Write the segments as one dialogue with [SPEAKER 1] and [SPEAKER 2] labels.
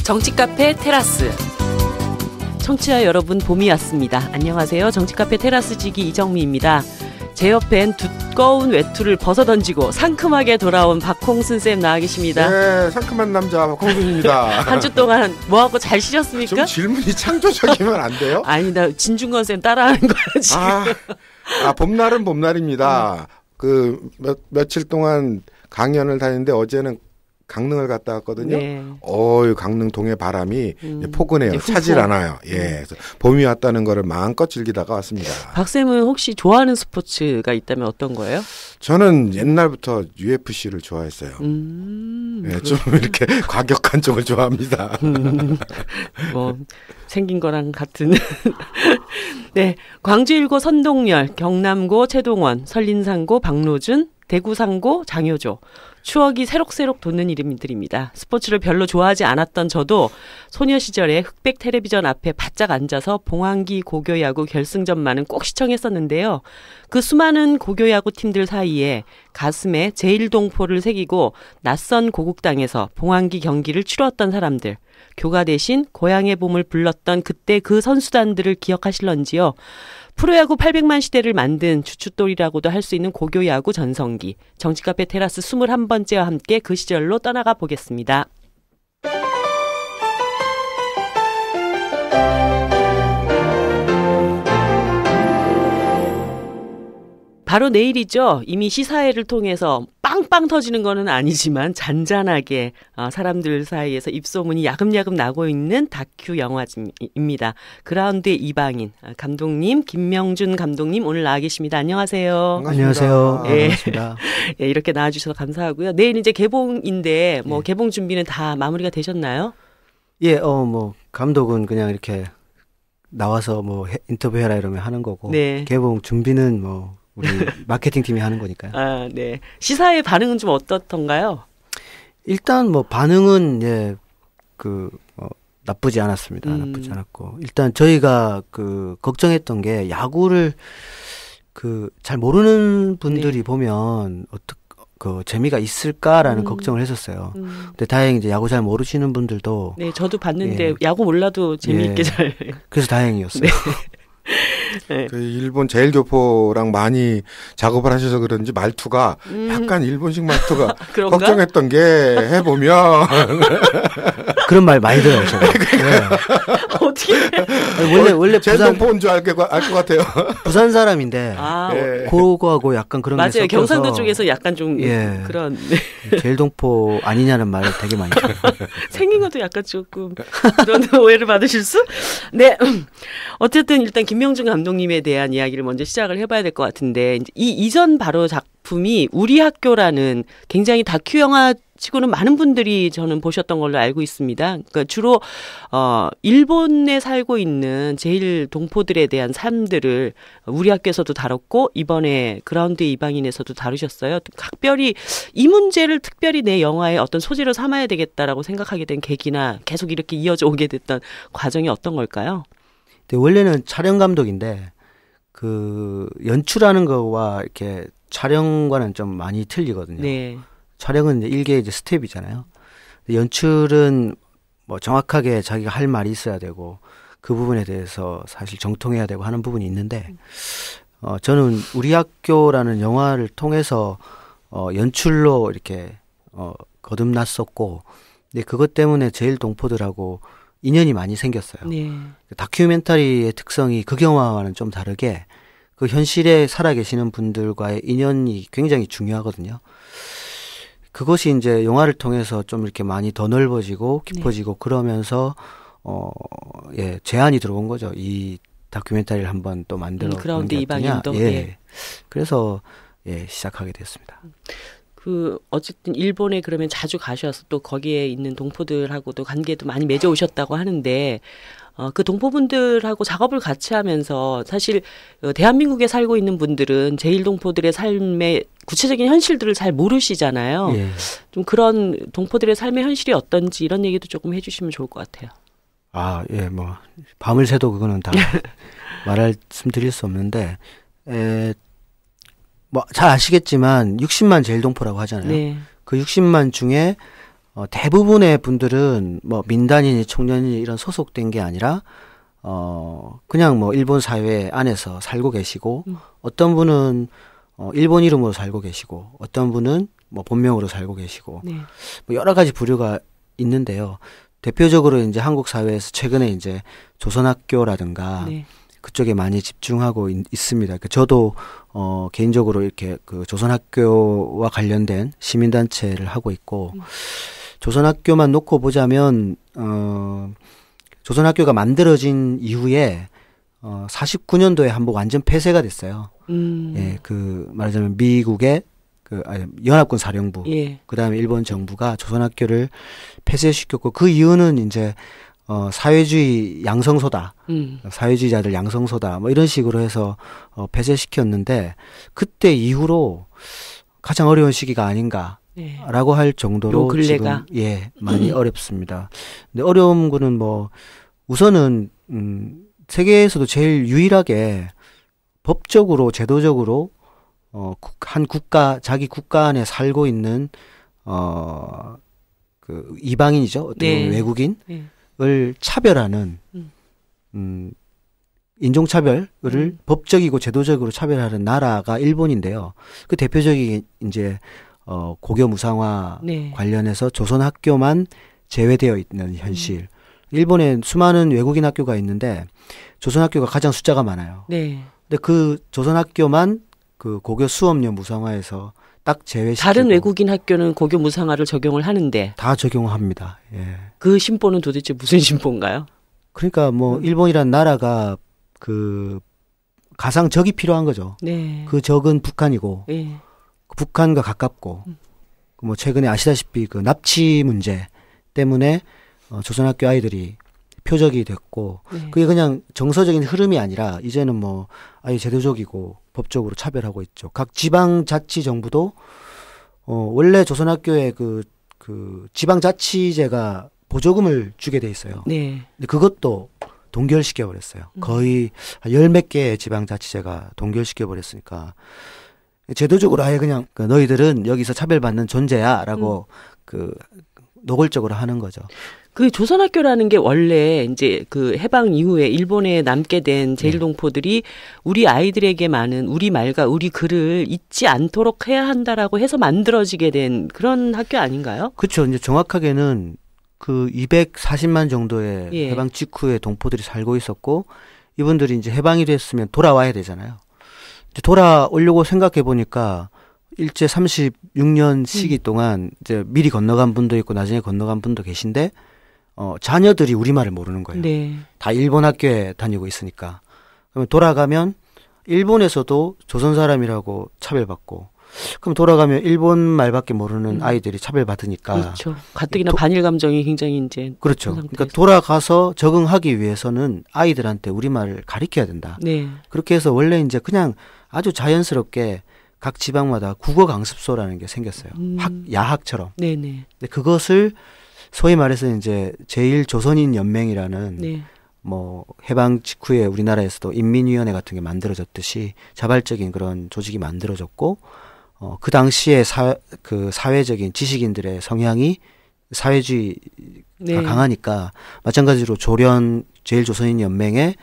[SPEAKER 1] 정치카페 테라스. 청취자 여러분, 봄이 왔습니다. 안녕하세요. 정치카페 테라스지기 이정미입니다. 제 옆엔 두꺼운 외투를 벗어던지고 상큼하게 돌아온 박홍순 쌤 나와 계십니다.
[SPEAKER 2] 네, 상큼한 남자 박홍순입니다.
[SPEAKER 1] 한 주 동안 뭐하고 잘 쉬셨습니까?
[SPEAKER 2] 좀 질문이 창조적이면 안 돼요?
[SPEAKER 1] 아니, 나 진중권 쌤 따라하는 거야 지금.
[SPEAKER 2] 봄날은 봄날입니다. 며칠 동안 강연을 다니는데 어제는 강릉을 갔다 왔거든요.
[SPEAKER 1] 네.
[SPEAKER 2] 강릉 동해 바람이 포근해요. 차질 않아요. 예, 그래서 봄이 왔다는 거를 마음껏 즐기다가 왔습니다.
[SPEAKER 1] 박 쌤은 혹시 좋아하는 스포츠가 있다면 어떤 거예요?
[SPEAKER 2] 저는 옛날부터 UFC를 좋아했어요. 네, 좀 이렇게 과격한 쪽을 좋아합니다.
[SPEAKER 1] 뭐 생긴 거랑 같은. 네, 광주일고 선동열, 경남고 최동원, 설린상고 박노준, 대구상고 장효조. 추억이 새록새록 돋는 이름들입니다. 스포츠를 별로 좋아하지 않았던 저도 소녀 시절에 흑백 텔레비전 앞에 바짝 앉아서 봉황기 고교야구 결승전만은 꼭 시청했었는데요. 그 수많은 고교야구 팀들 사이에 가슴에 제1동포를 새기고 낯선 고국 땅에서 봉황기 경기를 치루었던 사람들, 교가 대신 고향의 봄을 불렀던 그때 그 선수단들을 기억하실런지요? 프로야구 800만 시대를 만든 주춧돌이라고도 할 수 있는 고교야구 전성기, 정치카페 테라스 21번째와 함께 그 시절로 떠나가 보겠습니다. 바로 내일이죠. 이미 시사회를 통해서 빵빵 터지는 거는 아니지만 잔잔하게 사람들 사이에서 입소문이 야금야금 나고 있는 다큐 영화입니다. 그라운드의 이방인 감독님 김명준 감독님 오늘 나와 계십니다. 안녕하세요.
[SPEAKER 3] 반갑습니다. 안녕하세요.
[SPEAKER 1] 예.
[SPEAKER 3] 반갑습니다.
[SPEAKER 1] 예, 이렇게 나와주셔서 감사하고요. 내일 이제 개봉인데 뭐 개봉 준비는 다 마무리가 되셨나요?
[SPEAKER 3] 예, 감독은 그냥 이렇게 나와서 뭐 인터뷰해라 이러면 하는 거고
[SPEAKER 1] 네.
[SPEAKER 3] 개봉 준비는 뭐 우리 마케팅 팀이 하는 거니까요.
[SPEAKER 1] 네. 시사회 반응은 좀 어떻던가요?
[SPEAKER 3] 일단 뭐 반응은 나쁘지 않았습니다. 나쁘지 않았고 일단 저희가 걱정했던 게 야구를 잘 모르는 분들이 보면 재미가 있을까라는 걱정을 했었어요. 근데 다행히 이제 야구 잘 모르시는 분들도
[SPEAKER 1] 저도 봤는데 야구 몰라도 재미있게 잘.
[SPEAKER 3] 그래서 다행이었어요.
[SPEAKER 1] 네.
[SPEAKER 2] 네. 일본 제1교포랑 많이 작업을 하셔서 그런지 말투가 약간 일본식 말투가 걱정했던 게 해보면
[SPEAKER 3] 그런 말 많이 들어요. 제가. 네.
[SPEAKER 1] 어떻게
[SPEAKER 3] 원래
[SPEAKER 2] 제1교포인 줄 알 것 같아요.
[SPEAKER 3] 부산 사람인데 그거하고 약간 그런
[SPEAKER 1] 맞아요.
[SPEAKER 3] 게 섞여서
[SPEAKER 1] 경상도 쪽에서 약간 좀 그런
[SPEAKER 3] 제1동포 아니냐는 말을 되게 많이 들어요.
[SPEAKER 1] 생긴 것도 약간 조금 그런 오해를 받으실 수? 네. 어쨌든 일단 김명준 감독님에 대한 이야기를 먼저 시작을 해봐야 될 것 같은데 이 이전 바로 작품이 우리 학교라는 굉장히 다큐 영화 치고는 많은 분들이 저는 보셨던 걸로 알고 있습니다. 그러니까 주로 일본에 살고 있는 제일 동포들에 대한 삶들을 우리 학교에서도 다뤘고 이번에 그라운드의 이방인에서도 다루셨어요. 각별히 이 문제를 특별히 내 영화의 어떤 소재로 삼아야 되겠다라고 생각하게 된 계기나 계속 이렇게 이어져 오게 됐던 과정이 어떤 걸까요?
[SPEAKER 3] 원래는 촬영 감독인데 연출하는 거와 이렇게 촬영과는 좀 많이 틀리거든요.
[SPEAKER 1] 네.
[SPEAKER 3] 촬영은 일개 스텝이잖아요. 연출은 뭐 정확하게 자기가 할 말이 있어야 되고 그 부분에 대해서 사실 정통해야 되고 하는 부분이 있는데 저는 우리 학교라는 영화를 통해서 연출로 이렇게 거듭났었고 근데 그것 때문에 제일 동포들하고 인연이 많이 생겼어요.
[SPEAKER 1] 네.
[SPEAKER 3] 다큐멘터리의 특성이 극영화와는 좀 다르게 그 현실에 살아계시는 분들과의 인연이 굉장히 중요하거든요. 그것이 이제 영화를 통해서 좀 이렇게 많이 더 넓어지고 깊어지고 그러면서 제안이 들어온 거죠. 이 다큐멘터리를 한번 또 만들어
[SPEAKER 1] 그라운드 이방인도
[SPEAKER 3] 그래서 시작하게 됐습니다.
[SPEAKER 1] 어쨌든 일본에 그러면 자주 가셔서 또 거기에 있는 동포들하고도 관계도 많이 맺어 오셨다고 하는데 그 동포분들하고 작업을 같이 하면서 사실 대한민국에 살고 있는 분들은 제1동포들의 삶의 구체적인 현실들을 잘 모르시잖아요.
[SPEAKER 3] 예.
[SPEAKER 1] 좀 그런 동포들의 삶의 현실이 어떤지 이런 얘기도 조금 해주시면 좋을 것 같아요.
[SPEAKER 3] 뭐 밤을 새도 그거는 다 말씀드릴 수 없는데 뭐 잘 아시겠지만 60만 제1동포라고 하잖아요.
[SPEAKER 1] 네.
[SPEAKER 3] 그 60만 중에 대부분의 분들은 뭐 민단이니 청년이니 이런 소속된 게 아니라 그냥 뭐 일본 사회 안에서 살고 계시고 어떤 분은 일본 이름으로 살고 계시고 어떤 분은 뭐 본명으로 살고 계시고 네. 뭐 여러 가지 부류가 있는데요. 대표적으로 이제 한국 사회에서 최근에 이제 조선학교라든가 네. 그쪽에 많이 집중하고 있습니다. 그러니까 저도 개인적으로 이렇게 그 조선학교와 관련된 시민단체를 하고 있고 조선학교만 놓고 보자면 조선학교가 만들어진 이후에 49년도에 한번 완전 폐쇄가 됐어요. 예, 그 말하자면 미국의 연합군 사령부, 예. 그다음에 일본 정부가 조선학교를 폐쇄시켰고 그 이유는 이제 사회주의 양성소다, 사회주의자들 양성소다, 뭐 이런 식으로 해서 폐쇄시켰는데 그때 이후로 가장 어려운 시기가 아닌가라고 할 정도로 지금 예 많이 어렵습니다. 근데 어려운 거는 뭐 우선은 세계에서도 제일 유일하게 법적으로 제도적으로 한 국가 자기 국가 안에 살고 있는 그 이방인이죠. 어떤 네. 외국인을 네. 차별하는 인종차별을 법적이고 제도적으로 차별하는 나라가 일본인데요. 그 대표적인 이제 고교 무상화 네. 관련해서 조선 학교만 제외되어 있는 현실. 일본에 수많은 외국인 학교가 있는데 조선 학교가 가장 숫자가 많아요. 네. 근데 그 조선 학교만 그 고교 수업료 무상화에서 딱 제외시키고
[SPEAKER 1] 다른 외국인 학교는 고교 무상화를 적용을 하는데
[SPEAKER 3] 다 적용합니다. 예.
[SPEAKER 1] 그 심보는 도대체 무슨 심보인가요?
[SPEAKER 3] 그러니까 뭐 일본이란 나라가 그 가상 적이 필요한 거죠. 네. 그 적은 북한이고 네. 북한과 가깝고 뭐 최근에 아시다시피 그 납치 문제 때문에 조선학교 아이들이 표적이 됐고 네. 그게 그냥 정서적인 흐름이 아니라 이제는 뭐 아예 제도적이고 법적으로 차별하고 있죠. 각 지방자치정부도 원래 조선학교에 그 지방자치제가 보조금을 주게 돼 있어요. 네. 근데 그것도 동결시켜 버렸어요. 거의 열 몇 개의 지방자치제가 동결시켜 버렸으니까 제도적으로 아예 그냥 너희들은 여기서 차별받는 존재야라고 그 노골적으로 하는 거죠.
[SPEAKER 1] 그 조선학교라는 게 원래 이제 그 해방 이후에 일본에 남게 된 제일동포들이 우리 아이들에게 많은 우리말과 우리 글을 잊지 않도록 해야 한다라고 해서 만들어지게 된 그런 학교 아닌가요?
[SPEAKER 3] 그렇죠. 이제 정확하게는 그 240만 정도의 예. 해방 직후에 동포들이 살고 있었고 이분들이 이제 해방이 됐으면 돌아와야 되잖아요. 이제 돌아오려고 생각해 보니까 일제 36년 시기 동안 이제 미리 건너간 분도 있고 나중에 건너간 분도 계신데 자녀들이 우리말을 모르는 거예요. 네. 다 일본 학교에 다니고 있으니까. 그러면 돌아가면 일본에서도 조선 사람이라고 차별받고 그럼 돌아가면 일본 말밖에 모르는 아이들이 차별받으니까.
[SPEAKER 1] 그렇죠. 가뜩이나 반일 감정이 굉장히 이제.
[SPEAKER 3] 그렇죠. 그러니까 돌아가서 적응하기 위해서,는 아이들한테 우리말을 가르쳐야 된다. 네. 그렇게 해서 원래 이제 그냥 아주 자연스럽게 각 지방마다 국어 강습소라는 게 생겼어요. 야학처럼. 네네. 근데 그것을 소위 말해서 이제 제일조선인 연맹이라는 네. 뭐 해방 직후에 우리나라에서도 인민위원회 같은 게 만들어졌듯이 자발적인 그런 조직이 만들어졌고 그 당시에 그 사회적인 지식인들의 성향이 사회주의가 네. 강하니까 마찬가지로 조련 제일조선인 연맹의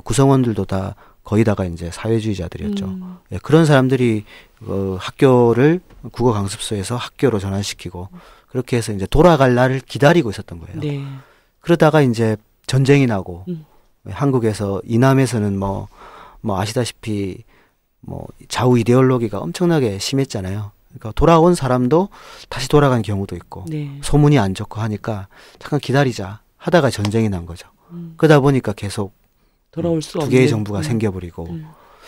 [SPEAKER 3] 구성원들도 다 거의 다가 이제 사회주의자들이었죠. 예, 그런 사람들이 학교를 국어 강습소에서 학교로 전환시키고 그렇게 해서 이제 돌아갈 날을 기다리고 있었던 거예요. 네. 그러다가 이제 전쟁이 나고 한국에서 이남에서는 뭐 아시다시피 뭐 좌우 이데올로기가 엄청나게 심했잖아요. 그러니까 돌아온 사람도 다시 돌아간 경우도 있고 네. 소문이 안 좋고 하니까 잠깐 기다리자 하다가 전쟁이 난 거죠. 그러다 보니까 계속
[SPEAKER 1] 돌아올 수
[SPEAKER 3] 두 개의 정부가 생겨버리고.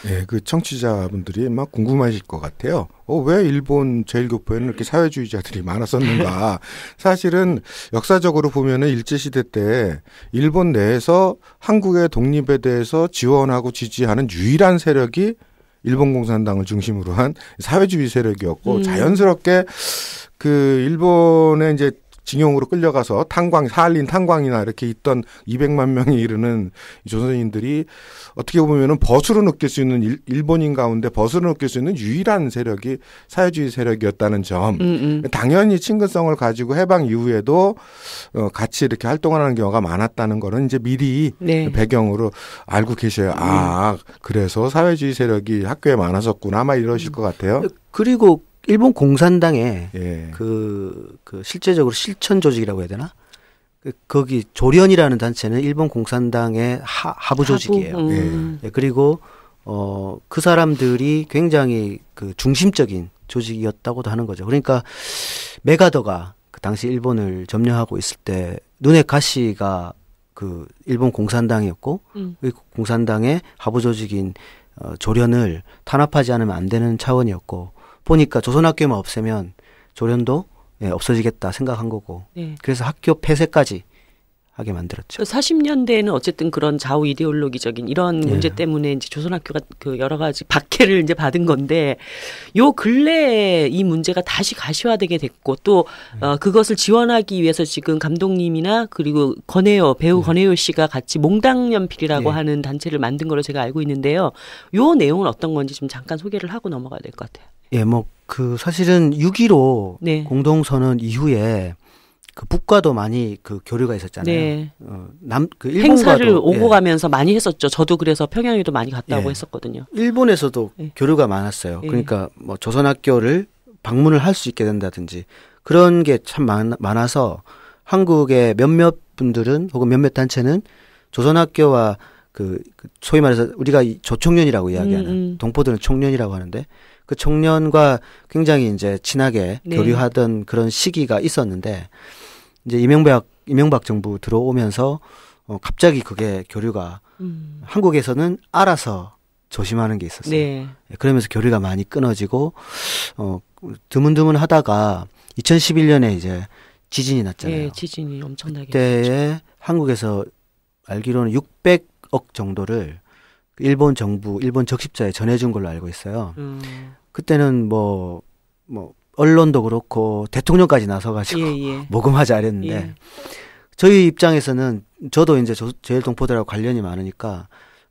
[SPEAKER 2] 네, 그 청취자분들이 막 궁금하실 것 같아요. 왜 일본 제일교포에는 이렇게 사회주의자들이 많았었는가? 사실은 역사적으로 보면은 일제시대 때 일본 내에서 한국의 독립에 대해서 지원하고 지지하는 유일한 세력이 일본 공산당을 중심으로 한 사회주의 세력이었고 자연스럽게 그 일본의 이제 징용으로 끌려가서 사할린 탄광이나 이렇게 있던 200만 명이 이르는 조선인들이 어떻게 보면은 벗으로 느낄 수 있는 일본인 가운데 벗으로 느낄 수 있는 유일한 세력이 사회주의 세력이었다는 점. 당연히 친근성을 가지고 해방 이후에도 같이 이렇게 활동하는 경우가 많았다는 거는 이제 미리
[SPEAKER 1] 네.
[SPEAKER 2] 배경으로 알고 계셔요. 아, 그래서 사회주의 세력이 학교에 많았었구나, 아마 이러실 것 같아요.
[SPEAKER 3] 그리고 일본 공산당에
[SPEAKER 2] 예.
[SPEAKER 3] 그 실제적으로 실천 조직이라고 해야 되나? 거기 조련이라는 단체는 일본 공산당의 하부 조직이에요.
[SPEAKER 2] 예.
[SPEAKER 3] 그리고 그 사람들이 굉장히 그 중심적인 조직이었다고도 하는 거죠. 그러니까 메가더가 그 당시 일본을 점령하고 있을 때 눈의 가시가 그 일본 공산당이었고 그 공산당의 하부 조직인 조련을 탄압하지 않으면 안 되는 차원이었고, 보니까 조선학교만 없애면 조련도 없어지겠다 생각한 거고,
[SPEAKER 1] 네.
[SPEAKER 3] 그래서 학교 폐쇄까지 하게 만들었죠.
[SPEAKER 1] 40년대에는 어쨌든 그런 좌우 이데올로기적인 이런 문제 때문에 이제 조선학교가 그 여러 가지 박해를 이제 받은 건데, 요 근래에 이 문제가 다시 가시화되게 됐고, 또 그것을 지원하기 위해서 지금 감독님이나 그리고 배우 권혜요 씨가 같이 몽당연필이라고 하는 단체를 만든 걸로 제가 알고 있는데요. 요 내용은 어떤 건지 좀 잠깐 소개를 하고 넘어가야 될 것 같아요.
[SPEAKER 3] 예, 사실은 6.15
[SPEAKER 1] 네.
[SPEAKER 3] 공동선언 이후에 그 북과도 많이 그 교류가 있었잖아요.
[SPEAKER 1] 네.
[SPEAKER 3] 그 일본과도
[SPEAKER 1] 행사를 오고 가면서 많이 했었죠. 저도 그래서 평양에도 많이 갔다고 했었거든요.
[SPEAKER 3] 일본에서도 교류가 많았어요. 그러니까 조선학교를 방문을 할 수 있게 된다든지 그런 게 참 많아서 한국의 몇몇 분들은 혹은 몇몇 단체는 조선학교와 그 소위 말해서 우리가 조총련이라고 이야기하는 동포들은 총련이라고 하는데, 그 청년과 굉장히 이제 친하게 교류하던 그런 시기가 있었는데, 이제 이명박 정부 들어오면서 갑자기 그게 교류가 한국에서는 알아서 조심하는 게 있었어요.
[SPEAKER 1] 네.
[SPEAKER 3] 그러면서 교류가 많이 끊어지고 드문드문 하다가 2011년에 이제 지진이 났잖아요.
[SPEAKER 1] 네, 지진이 엄청나게.
[SPEAKER 3] 그때에 한국에서 알기로는 600억 정도를 일본 정부, 일본 적십자에 전해준 걸로 알고 있어요. 그때는 언론도 그렇고 대통령까지 나서가지고 모금하자 이랬는데, 저희 입장에서는 저도 이제 제일 동포들하고 관련이 많으니까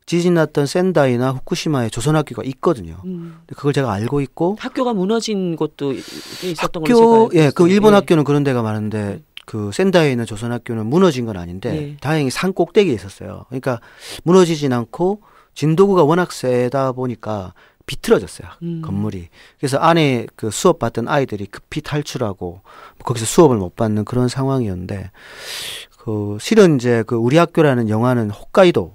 [SPEAKER 3] 지진 났던 센다이나 후쿠시마에 조선학교가 있거든요. 근데 그걸 제가 알고 있고,
[SPEAKER 1] 학교가 무너진 곳도 있었던 걸로 제가
[SPEAKER 3] 그 일본 학교는 그런 데가 많은데 그 센다이에 있는 조선학교는 무너진 건 아닌데 다행히 산 꼭대기에 있었어요. 그러니까 무너지진 않고 진도구가 워낙 세다 보니까 비틀어졌어요. 건물이. 그래서 안에 그 수업 받던 아이들이 급히 탈출하고 거기서 수업을 못 받는 그런 상황이었는데, 실은 이제 우리 학교라는 영화는 홋카이도,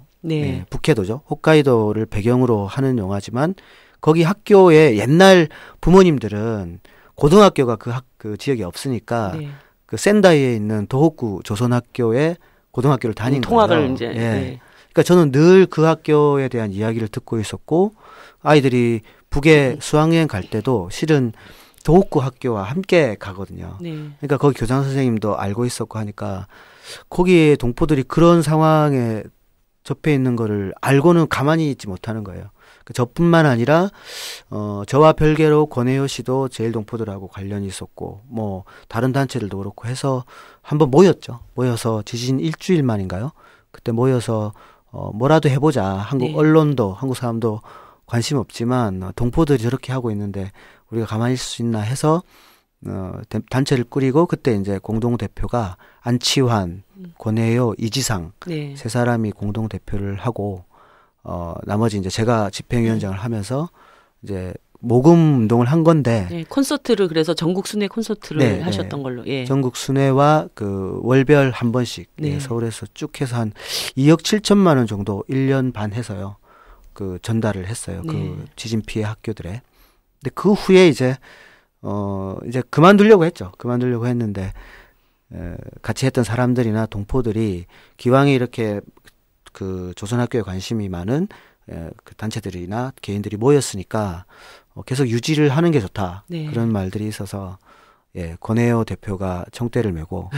[SPEAKER 3] 북해도죠. 홋카이도를 배경으로 하는 영화지만, 거기 학교에 옛날 부모님들은 고등학교가 그 지역에 없으니까 그 센다이에 있는 도호쿠 조선학교에 고등학교를 다닌
[SPEAKER 1] 통학을
[SPEAKER 3] 거예요.
[SPEAKER 1] 이제.
[SPEAKER 3] 그러니까 저는 늘 그 학교에 대한 이야기를 듣고 있었고, 아이들이 북에 수학여행 갈 때도 실은 도호쿠 학교와 함께 가거든요. 그러니까 거기 교장 선생님도 알고 있었고 하니까 거기에 동포들이 그런 상황에 접해 있는 거를 알고는 가만히 있지 못하는 거예요. 저뿐만 아니라 저와 별개로 권혜요 씨도 제일 동포들하고 관련이 있었고 다른 단체들도 그렇고 해서 한번 모였죠. 모여서 지진 일주일 만인가요? 그때 모여서 뭐라도 해보자. 한국 언론도 한국 사람도 관심 없지만 동포들이 저렇게 하고 있는데 우리가 가만히 있을 수 있나 해서 단체를 꾸리고, 그때 이제 공동 대표가 안치환, 권혜요, 이지상 세 사람이 공동 대표를 하고, 나머지 이제 제가 집행위원장을 하면서 이제 모금 운동을 한 건데,
[SPEAKER 1] 콘서트를 그래서 전국 순회 콘서트를 하셨던 걸로.
[SPEAKER 3] 전국 순회와 그 월별 한 번씩 서울에서 쭉 해서 한 2억 7천만 원 정도 1년 반 해서요. 그 전달을 했어요. 그 지진 피해 학교들에. 근데 그 후에 이제 그만두려고 했죠. 그만두려고 했는데 같이 했던 사람들이나 동포들이 기왕에 이렇게 그 조선학교에 관심이 많은 그 단체들이나 개인들이 모였으니까 계속 유지를 하는 게 좋다. 그런 말들이 있어서 권혜요 대표가 총대를 메고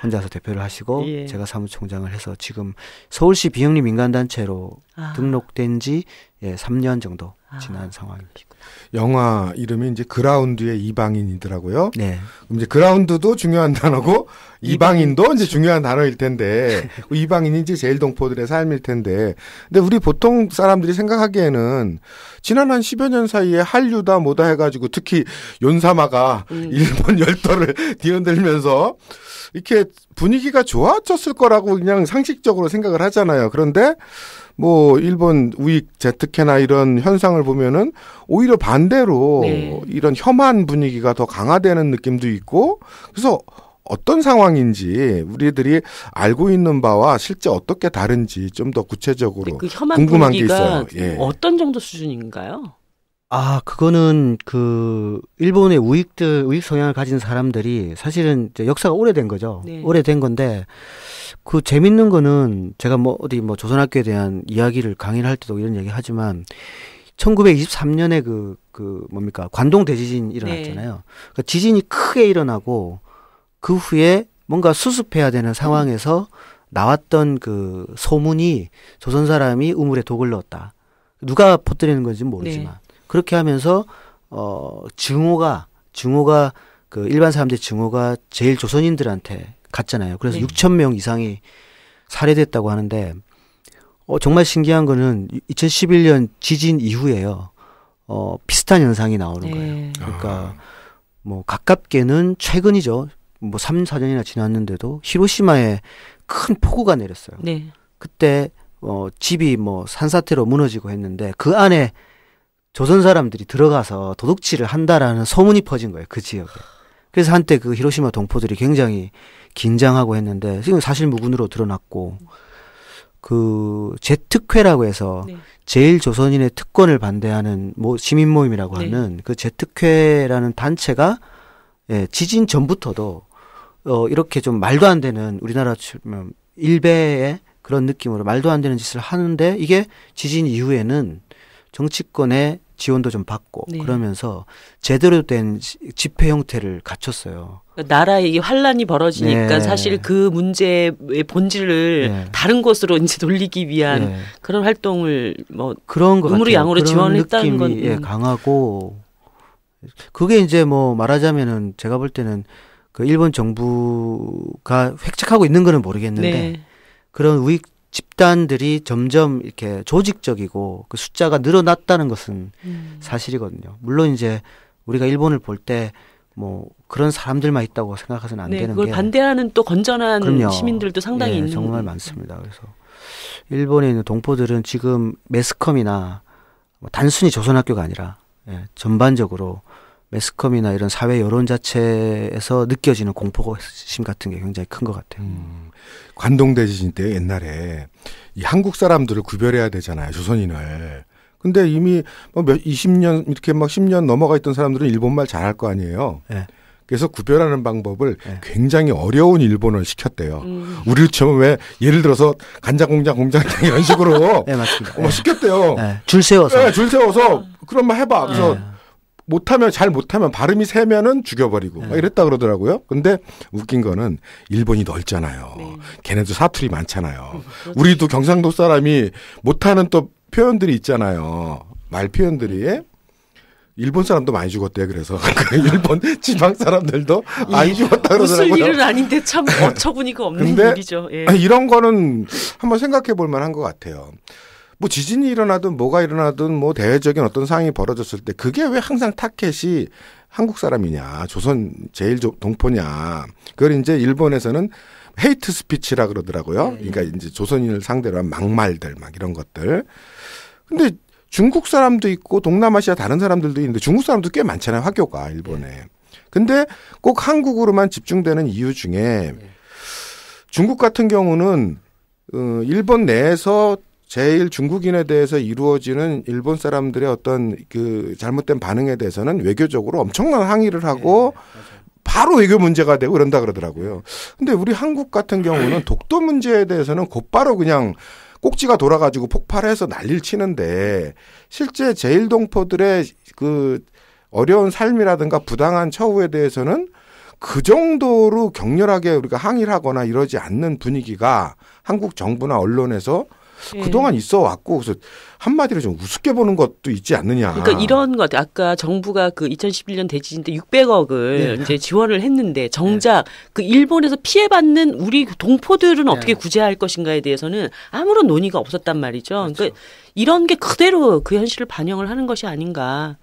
[SPEAKER 3] 혼자서 대표를 하시고 제가 사무총장을 해서 지금 서울시 비영리 민간단체로 등록된 지 3년 정도 지난 상황입니다.
[SPEAKER 2] 영화 이름이 이제 그라운드의 이방인이더라고요.
[SPEAKER 3] 네.
[SPEAKER 2] 그럼 이제 그라운드도 중요한 단어고 이방인도 이제 중요한 단어일 텐데 이방인이 이제 제일 동포들의 삶일 텐데 근데 우리 보통 사람들이 생각하기에는 지난 한 10여 년 사이에 한류다 뭐다 해가지고 특히 윤사마가 일본 열도를 뒤흔들면서 이렇게 분위기가 좋아졌을 거라고 그냥 상식적으로 생각을 하잖아요. 그런데 뭐 일본 우익 재특혜나 이런 현상을 보면은 오히려 반대로
[SPEAKER 1] 네.
[SPEAKER 2] 이런 혐한 분위기가 더 강화되는 느낌도 있고 그래서 어떤 상황인지 우리들이 알고 있는 바와 실제 어떻게 다른지 좀 더 구체적으로
[SPEAKER 1] 그 혐한
[SPEAKER 2] 궁금한 게
[SPEAKER 1] 분위기가
[SPEAKER 2] 있어요. 예.
[SPEAKER 1] 어떤 정도 수준인가요?
[SPEAKER 3] 그거는 그 일본의 우익 성향을 가진 사람들이 사실은 이제 역사가 오래된 거죠.
[SPEAKER 1] 네.
[SPEAKER 3] 오래된 건데 그 재밌는 거는 제가 뭐 어디 뭐 조선학교에 대한 이야기를 강의를 할 때도 이런 얘기 하지만 1923년에 그 뭡니까 관동 대지진이 일어났잖아요. 그러니까 지진이 크게 일어나고 그 후에 뭔가 수습해야 되는 상황에서 나왔던 그 소문이 조선 사람이 우물에 독을 넣었다. 누가 퍼뜨리는 건지 모르지만.
[SPEAKER 1] 네.
[SPEAKER 3] 그렇게 하면서 증오가 그 일반 사람들의 증오가 제일 조선인들한테 갔잖아요. 그래서
[SPEAKER 1] 네.
[SPEAKER 3] 6천 명 이상이 살해됐다고 하는데 정말 신기한 거는 2011년 지진 이후에요. 비슷한 현상이 나오는
[SPEAKER 1] 네.
[SPEAKER 3] 거예요. 그러니까 뭐 가깝게는 최근이죠. 뭐 3, 4년이나 지났는데도 히로시마에 큰 폭우가 내렸어요.
[SPEAKER 1] 네.
[SPEAKER 3] 그때 집이 뭐 산사태로 무너지고 했는데 그 안에 조선 사람들이 들어가서 도둑질을 한다라는 소문이 퍼진 거예요. 그 지역에. 그래서 한때 그 히로시마 동포들이 굉장히 긴장하고 했는데 지금 사실 무근으로 드러났고 그 재특회라고 해서
[SPEAKER 1] 네.
[SPEAKER 3] 제일 조선인의 특권을 반대하는 시민 모임이라고
[SPEAKER 1] 네.
[SPEAKER 3] 하는 그 재특회라는 단체가 지진 전부터도 이렇게 좀 말도 안 되는 우리나라 일베의 그런 느낌으로 말도 안 되는 짓을 하는데 이게 지진 이후에는 정치권의 지원도 좀 받고
[SPEAKER 1] 네. 그러면서
[SPEAKER 3] 그러면서 제대로 된 집회 형태를 갖췄어요.
[SPEAKER 1] 나라에 이 환란이 벌어지니까
[SPEAKER 3] 네.
[SPEAKER 1] 사실 그 문제의 본질을
[SPEAKER 3] 네.
[SPEAKER 1] 다른 곳으로 이제 돌리기 위한
[SPEAKER 3] 네.
[SPEAKER 1] 그런 활동을 뭐
[SPEAKER 3] 그런 것
[SPEAKER 1] 음으로
[SPEAKER 3] 같아요.
[SPEAKER 1] 양으로
[SPEAKER 3] 그런
[SPEAKER 1] 지원했다는
[SPEAKER 3] 느낌이
[SPEAKER 1] 건
[SPEAKER 3] 강하고 그게 이제 뭐 말하자면은 제가 볼 때는 그 일본 정부가 획책하고 있는 거는 모르겠는데
[SPEAKER 1] 네.
[SPEAKER 3] 그런 우익 집단들이 점점 이렇게 조직적이고 그 숫자가 늘어났다는 것은 사실이거든요. 물론 이제 우리가 일본을 볼 때 뭐 그런 사람들만 있다고 생각해서는 안
[SPEAKER 1] 네,
[SPEAKER 3] 되는
[SPEAKER 1] 그걸
[SPEAKER 3] 게
[SPEAKER 1] 반대하는 또 건전한
[SPEAKER 3] 그럼요.
[SPEAKER 1] 시민들도 상당히 있는
[SPEAKER 3] 정말 많습니다. 그래서 일본에 있는 동포들은 지금 매스컴이나 뭐 단순히 조선학교가 아니라 전반적으로 매스컴이나 이런 사회 여론 자체에서 느껴지는 공포심 같은 게 굉장히 큰 것 같아요.
[SPEAKER 2] 관동대지진 때 옛날에 이 한국 사람들을 구별해야 되잖아요. 조선인을. 근데 이미 뭐 20년 이렇게 막 10년 넘어가 있던 사람들은 일본말 잘할 거 아니에요.
[SPEAKER 3] 네.
[SPEAKER 2] 그래서 구별하는 방법을
[SPEAKER 3] 네.
[SPEAKER 2] 굉장히 어려운 일본어를 시켰대요. 우리처럼 왜 예를 들어서 간장공장 이런 식으로
[SPEAKER 3] 네, 맞습니다.
[SPEAKER 2] 시켰대요.
[SPEAKER 3] 네, 줄 세워서.
[SPEAKER 2] 네, 줄 세워서 그럼 막 해봐. 그래서
[SPEAKER 3] 네.
[SPEAKER 2] 잘 못하면 발음이 세면은 죽여버리고 막 이랬다 그러더라고요. 근데 웃긴 거는 일본이 넓잖아요.
[SPEAKER 1] 네.
[SPEAKER 2] 걔네도 사투리 많잖아요. 우리도 경상도 사람이 못하는 또 표현들이 있잖아요. 말 표현들이. 일본 사람도 많이 죽었대. 그래서 일본 지방 사람들도 많이 죽었다 그러더라고요.
[SPEAKER 1] 무슨 일은 아닌데 참 어처구니가 없는
[SPEAKER 2] 근데
[SPEAKER 1] 일이죠. 예.
[SPEAKER 2] 이런 거는 한번 생각해 볼 만한 것 같아요. 뭐 지진이 일어나든 뭐가 일어나든 뭐 대외적인 어떤 상황이 벌어졌을 때 그게 왜 항상 타켓이 한국 사람이냐, 조선 제일 동포냐. 그걸 이제 일본에서는 헤이트 스피치라 그러더라고요. 그러니까 이제 조선인을 상대로 한 막말들 막 이런 것들. 근데 중국 사람도 있고 동남아시아 다른 사람들도 있는데 중국 사람도 꽤 많잖아요. 화교가 일본에. 근데 꼭 한국으로만 집중되는 이유 중에 중국 같은 경우는 일본 내에서 제일 중국인에 대해서 이루어지는 일본 사람들의 어떤 그 잘못된 반응에 대해서는 외교적으로 엄청난 항의를 하고 바로 외교 문제가 되고 그런다 그러더라고요. 근데 우리 한국 같은 경우는 독도 문제에 대해서는 곧바로 그냥 꼭지가 돌아가지고 폭발해서 난리를 치는데 실제 제일동포들의 그 어려운 삶이라든가 부당한 처우에 대해서는 그 정도로 격렬하게 우리가 항의를 하거나 이러지 않는 분위기가 한국 정부나 언론에서
[SPEAKER 1] 예.
[SPEAKER 2] 그동안 있어 왔고 그래서 한마디로 좀 우습게 보는 것도 있지 않느냐.
[SPEAKER 1] 그러니까 이런 것 아까 정부가 그 2011년 대지진 때 600억을
[SPEAKER 3] 네.
[SPEAKER 1] 이제 지원을 했는데 정작 그 일본에서 피해받는 우리 동포들은 어떻게 구제할 것인가에 대해서는 아무런 논의가 없었단 말이죠.
[SPEAKER 3] 그렇죠.
[SPEAKER 1] 그러니까 이런 게 그대로 그 현실을 반영을 하는 것이 아닌가.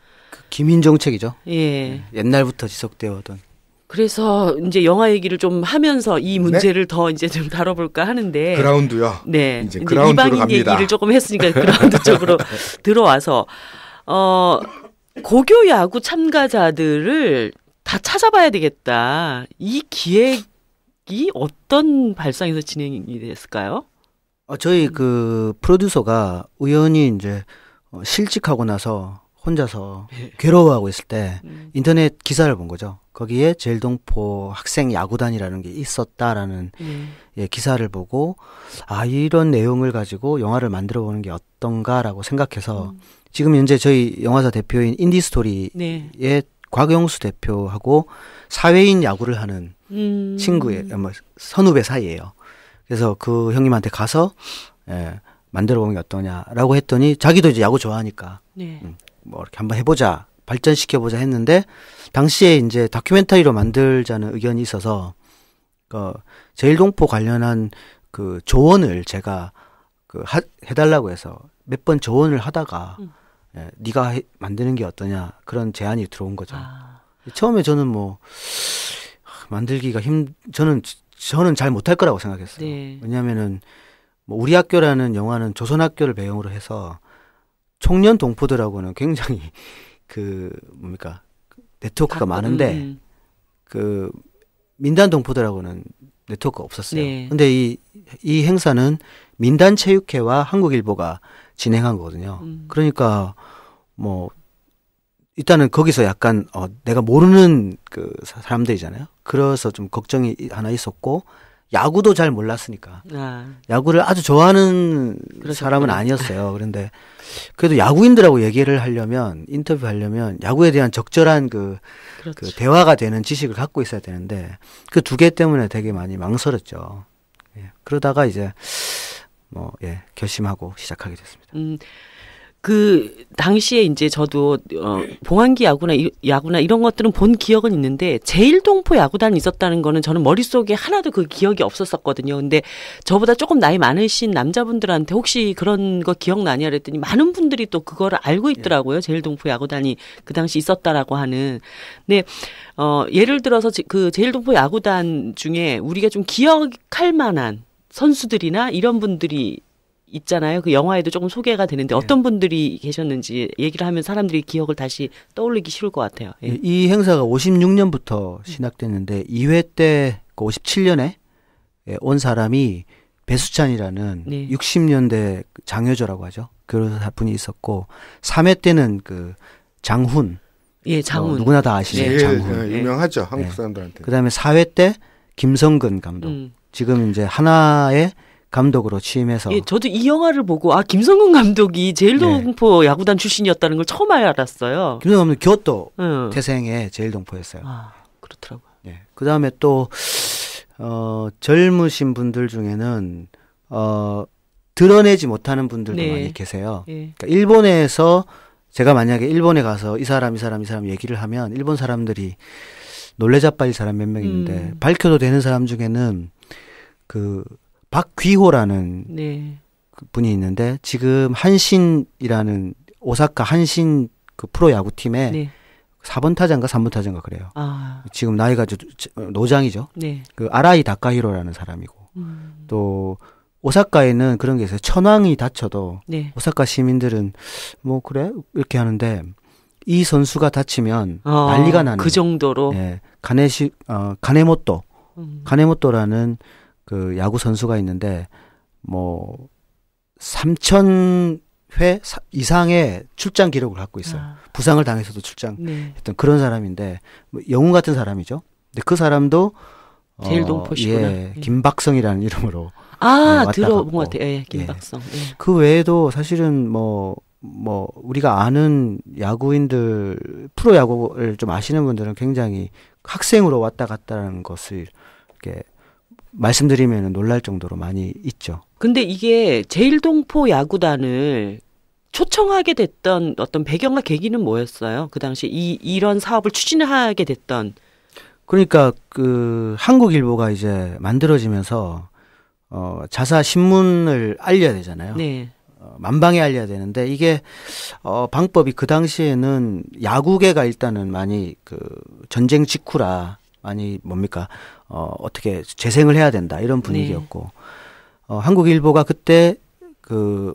[SPEAKER 3] 기민 정책이죠.
[SPEAKER 1] 예.
[SPEAKER 3] 옛날부터 지속되어 오던.
[SPEAKER 1] 그래서 이제 영화 얘기를 좀 하면서 이 문제를 더 이제 좀 다뤄볼까 하는데.
[SPEAKER 2] 그라운드요.
[SPEAKER 1] 네.
[SPEAKER 2] 이제 그라운드로
[SPEAKER 1] 이방인
[SPEAKER 2] 갑니다.
[SPEAKER 1] 얘기를 조금 했으니까 그라운드 쪽으로 들어와서 고교 야구 참가자들을 다 찾아봐야 되겠다. 이 기획이 어떤 발상에서 진행이 됐을까요?
[SPEAKER 3] 저희 그 프로듀서가 우연히 이제 실직하고 나서 혼자서 괴로워하고 있을 때 인터넷 기사를 본 거죠. 거기에 제일동포 학생 야구단이라는 게 있었다라는 예, 기사를 보고 이런 내용을 가지고 영화를 만들어 보는 게 어떤가라고 생각해서 지금 현재 저희 영화사 대표인 인디스토리의
[SPEAKER 1] 네.
[SPEAKER 3] 곽영수 대표하고 사회인 야구를 하는 친구의 선후배 사이예요. 그래서 그 형님한테 가서 만들어 보는 게 어떠냐라고 했더니 자기도 이제 야구 좋아하니까
[SPEAKER 1] 네.
[SPEAKER 3] 뭐 이렇게 한번 해보자, 발전시켜보자 했는데 당시에 이제 다큐멘터리로 만들자는 의견이 있어서 제일동포 관련한 그 조언을 제가 해달라고 해서 몇 번 조언을 하다가 네가 만드는 게 어떠냐 그런 제안이 들어온 거죠. 처음에 저는 뭐 만들기가 저는 잘 못할 거라고 생각했어요.
[SPEAKER 1] 네.
[SPEAKER 3] 왜냐하면은 뭐 우리 학교라는 영화는 조선 학교를 배경으로 해서 청년 동포들하고는 굉장히 네트워크가 많은데 그 민단 동포들하고는 네트워크가 없었어요.
[SPEAKER 1] 네.
[SPEAKER 3] 근데 이 행사는 민단체육회와 한국일보가 진행한 거거든요. 그러니까 뭐 일단은 거기서 약간 내가 모르는 그 사람들이잖아요. 그래서 좀 걱정이 하나 있었고 야구도 잘 몰랐으니까 야구를 아주 좋아하는 사람은 아니었어요. 그런데 그래도 야구인들하고 얘기를 하려면 인터뷰하려면 야구에 대한 적절한 그 대화가 되는 지식을 갖고 있어야 되는데 그 두 개 때문에 되게 많이 망설였죠. 예. 그러다가 이제 결심하고 시작하게 됐습니다.
[SPEAKER 1] 그 당시에 이제 저도 봉황기 야구나 이런 것들은 본 기억은 있는데 제일동포 야구단이 있었다는 거는 저는 머릿속에 하나도 그 기억이 없었었거든요. 근데 저보다 조금 나이 많으신 남자분들한테 혹시 그런 거 기억나냐 그랬더니 많은 분들이 또 그거를 알고 있더라고요. 제일동포 야구단이 그 당시 있었다라고 하는. 근데 예를 들어서 그 제일동포 야구단 중에 우리가 좀 기억할 만한 선수들이나 이런 분들이 있잖아요. 그 영화에도 조금 소개가 되는데 어떤 분들이 계셨는지 얘기를 하면 사람들이 기억을 다시 떠올리기 쉬울 것 같아요. 예.
[SPEAKER 3] 이 행사가 56년부터 시작됐는데 2회 때 57년에 온 사람이 배수찬이라는 60년대 장효조라고 하죠. 그런 분이 있었고 3회 때는 그 장훈.
[SPEAKER 1] 예, 장훈.
[SPEAKER 3] 누구나 다 아시는 장훈.
[SPEAKER 2] 유명하죠. 한국 사람들한테.
[SPEAKER 3] 그다음에 4회 때 김성근 감독. 지금 이제 하나의 감독으로 취임해서.
[SPEAKER 1] 예, 저도 이 영화를 보고 김성근 감독이 제일동포 야구단 출신이었다는 걸 처음 알았어요.
[SPEAKER 3] 김성근 감독 교토 태생의 제일동포였어요.
[SPEAKER 1] 그렇더라고요.
[SPEAKER 3] 예. 그다음에 또 젊으신 분들 중에는 드러내지 못하는 분들도 많이 계세요. 그러니까 일본에서 제가 만약에 일본에 가서 이 사람 얘기를 하면 일본 사람들이 놀래자빠질 사람 몇 명 있는데 밝혀도 되는 사람 중에는 그 박귀호라는 그 분이 있는데 지금 한신이라는 오사카 한신 그 프로 야구팀에 4번 타자인가 3번 타자인가 그래요. 지금 나이가 노장이죠. 그 아라이 다카히로라는 사람이고 또 오사카에는 그런 게 있어요. 천황이 다쳐도 오사카 시민들은 뭐 그래 이렇게 하는데 이 선수가 다치면 난리가 나는
[SPEAKER 1] 그 정도로
[SPEAKER 3] 가네모토라는 그 야구 선수가 있는데 뭐 3,000회 이상의 출장 기록을 갖고 있어요. 부상을 당해서도 출장했던 그런 사람인데 뭐 영웅 같은 사람이죠. 근데 그 사람도
[SPEAKER 1] 제일동포시구나.
[SPEAKER 3] 김박성이라는 이름으로
[SPEAKER 1] 들어본 것 같아요. 예, 김박성.
[SPEAKER 3] 그 외에도 사실은 뭐 우리가 아는 야구인들 프로 야구를 좀 아시는 분들은 굉장히 학생으로 왔다 갔다라는 것을 이렇게 말씀드리면 놀랄 정도로 많이 있죠.
[SPEAKER 1] 근데 이게 제일동포 야구단을 초청하게 됐던 어떤 배경과 계기는 뭐였어요? 그 당시 이런 사업을 추진하게 됐던.
[SPEAKER 3] 그러니까 그 한국일보가 이제 만들어지면서 자사 신문을 알려야 되잖아요.
[SPEAKER 1] 네.
[SPEAKER 3] 만방에 알려야 되는데 이게 방법이 그 당시에는 야구계가 일단은 많이 그 전쟁 직후라 많이 뭡니까 어떻게 재생을 해야 된다 이런 분위기였고 한국일보가 그때 그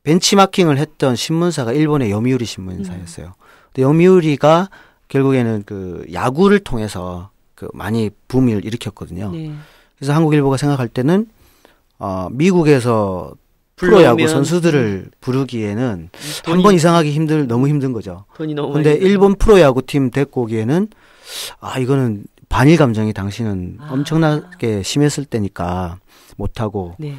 [SPEAKER 3] 벤치마킹을 했던 신문사가 일본의 요미우리 신문사였어요. 근데 요미우리가 결국에는 그 야구를 통해서 그 많이 붐을 일으켰거든요.
[SPEAKER 1] 네.
[SPEAKER 3] 그래서 한국일보가 생각할 때는 미국에서 프로야구 선수들을 부르기에는 한 번 이상하기 너무 힘든 거죠.
[SPEAKER 1] 돈이 너무
[SPEAKER 3] 근데
[SPEAKER 1] 많이
[SPEAKER 3] 일본 프로야구팀 데리고 오기에는 이거는 반일 감정이 당시는 엄청나게 심했을 때니까 못하고
[SPEAKER 1] 네.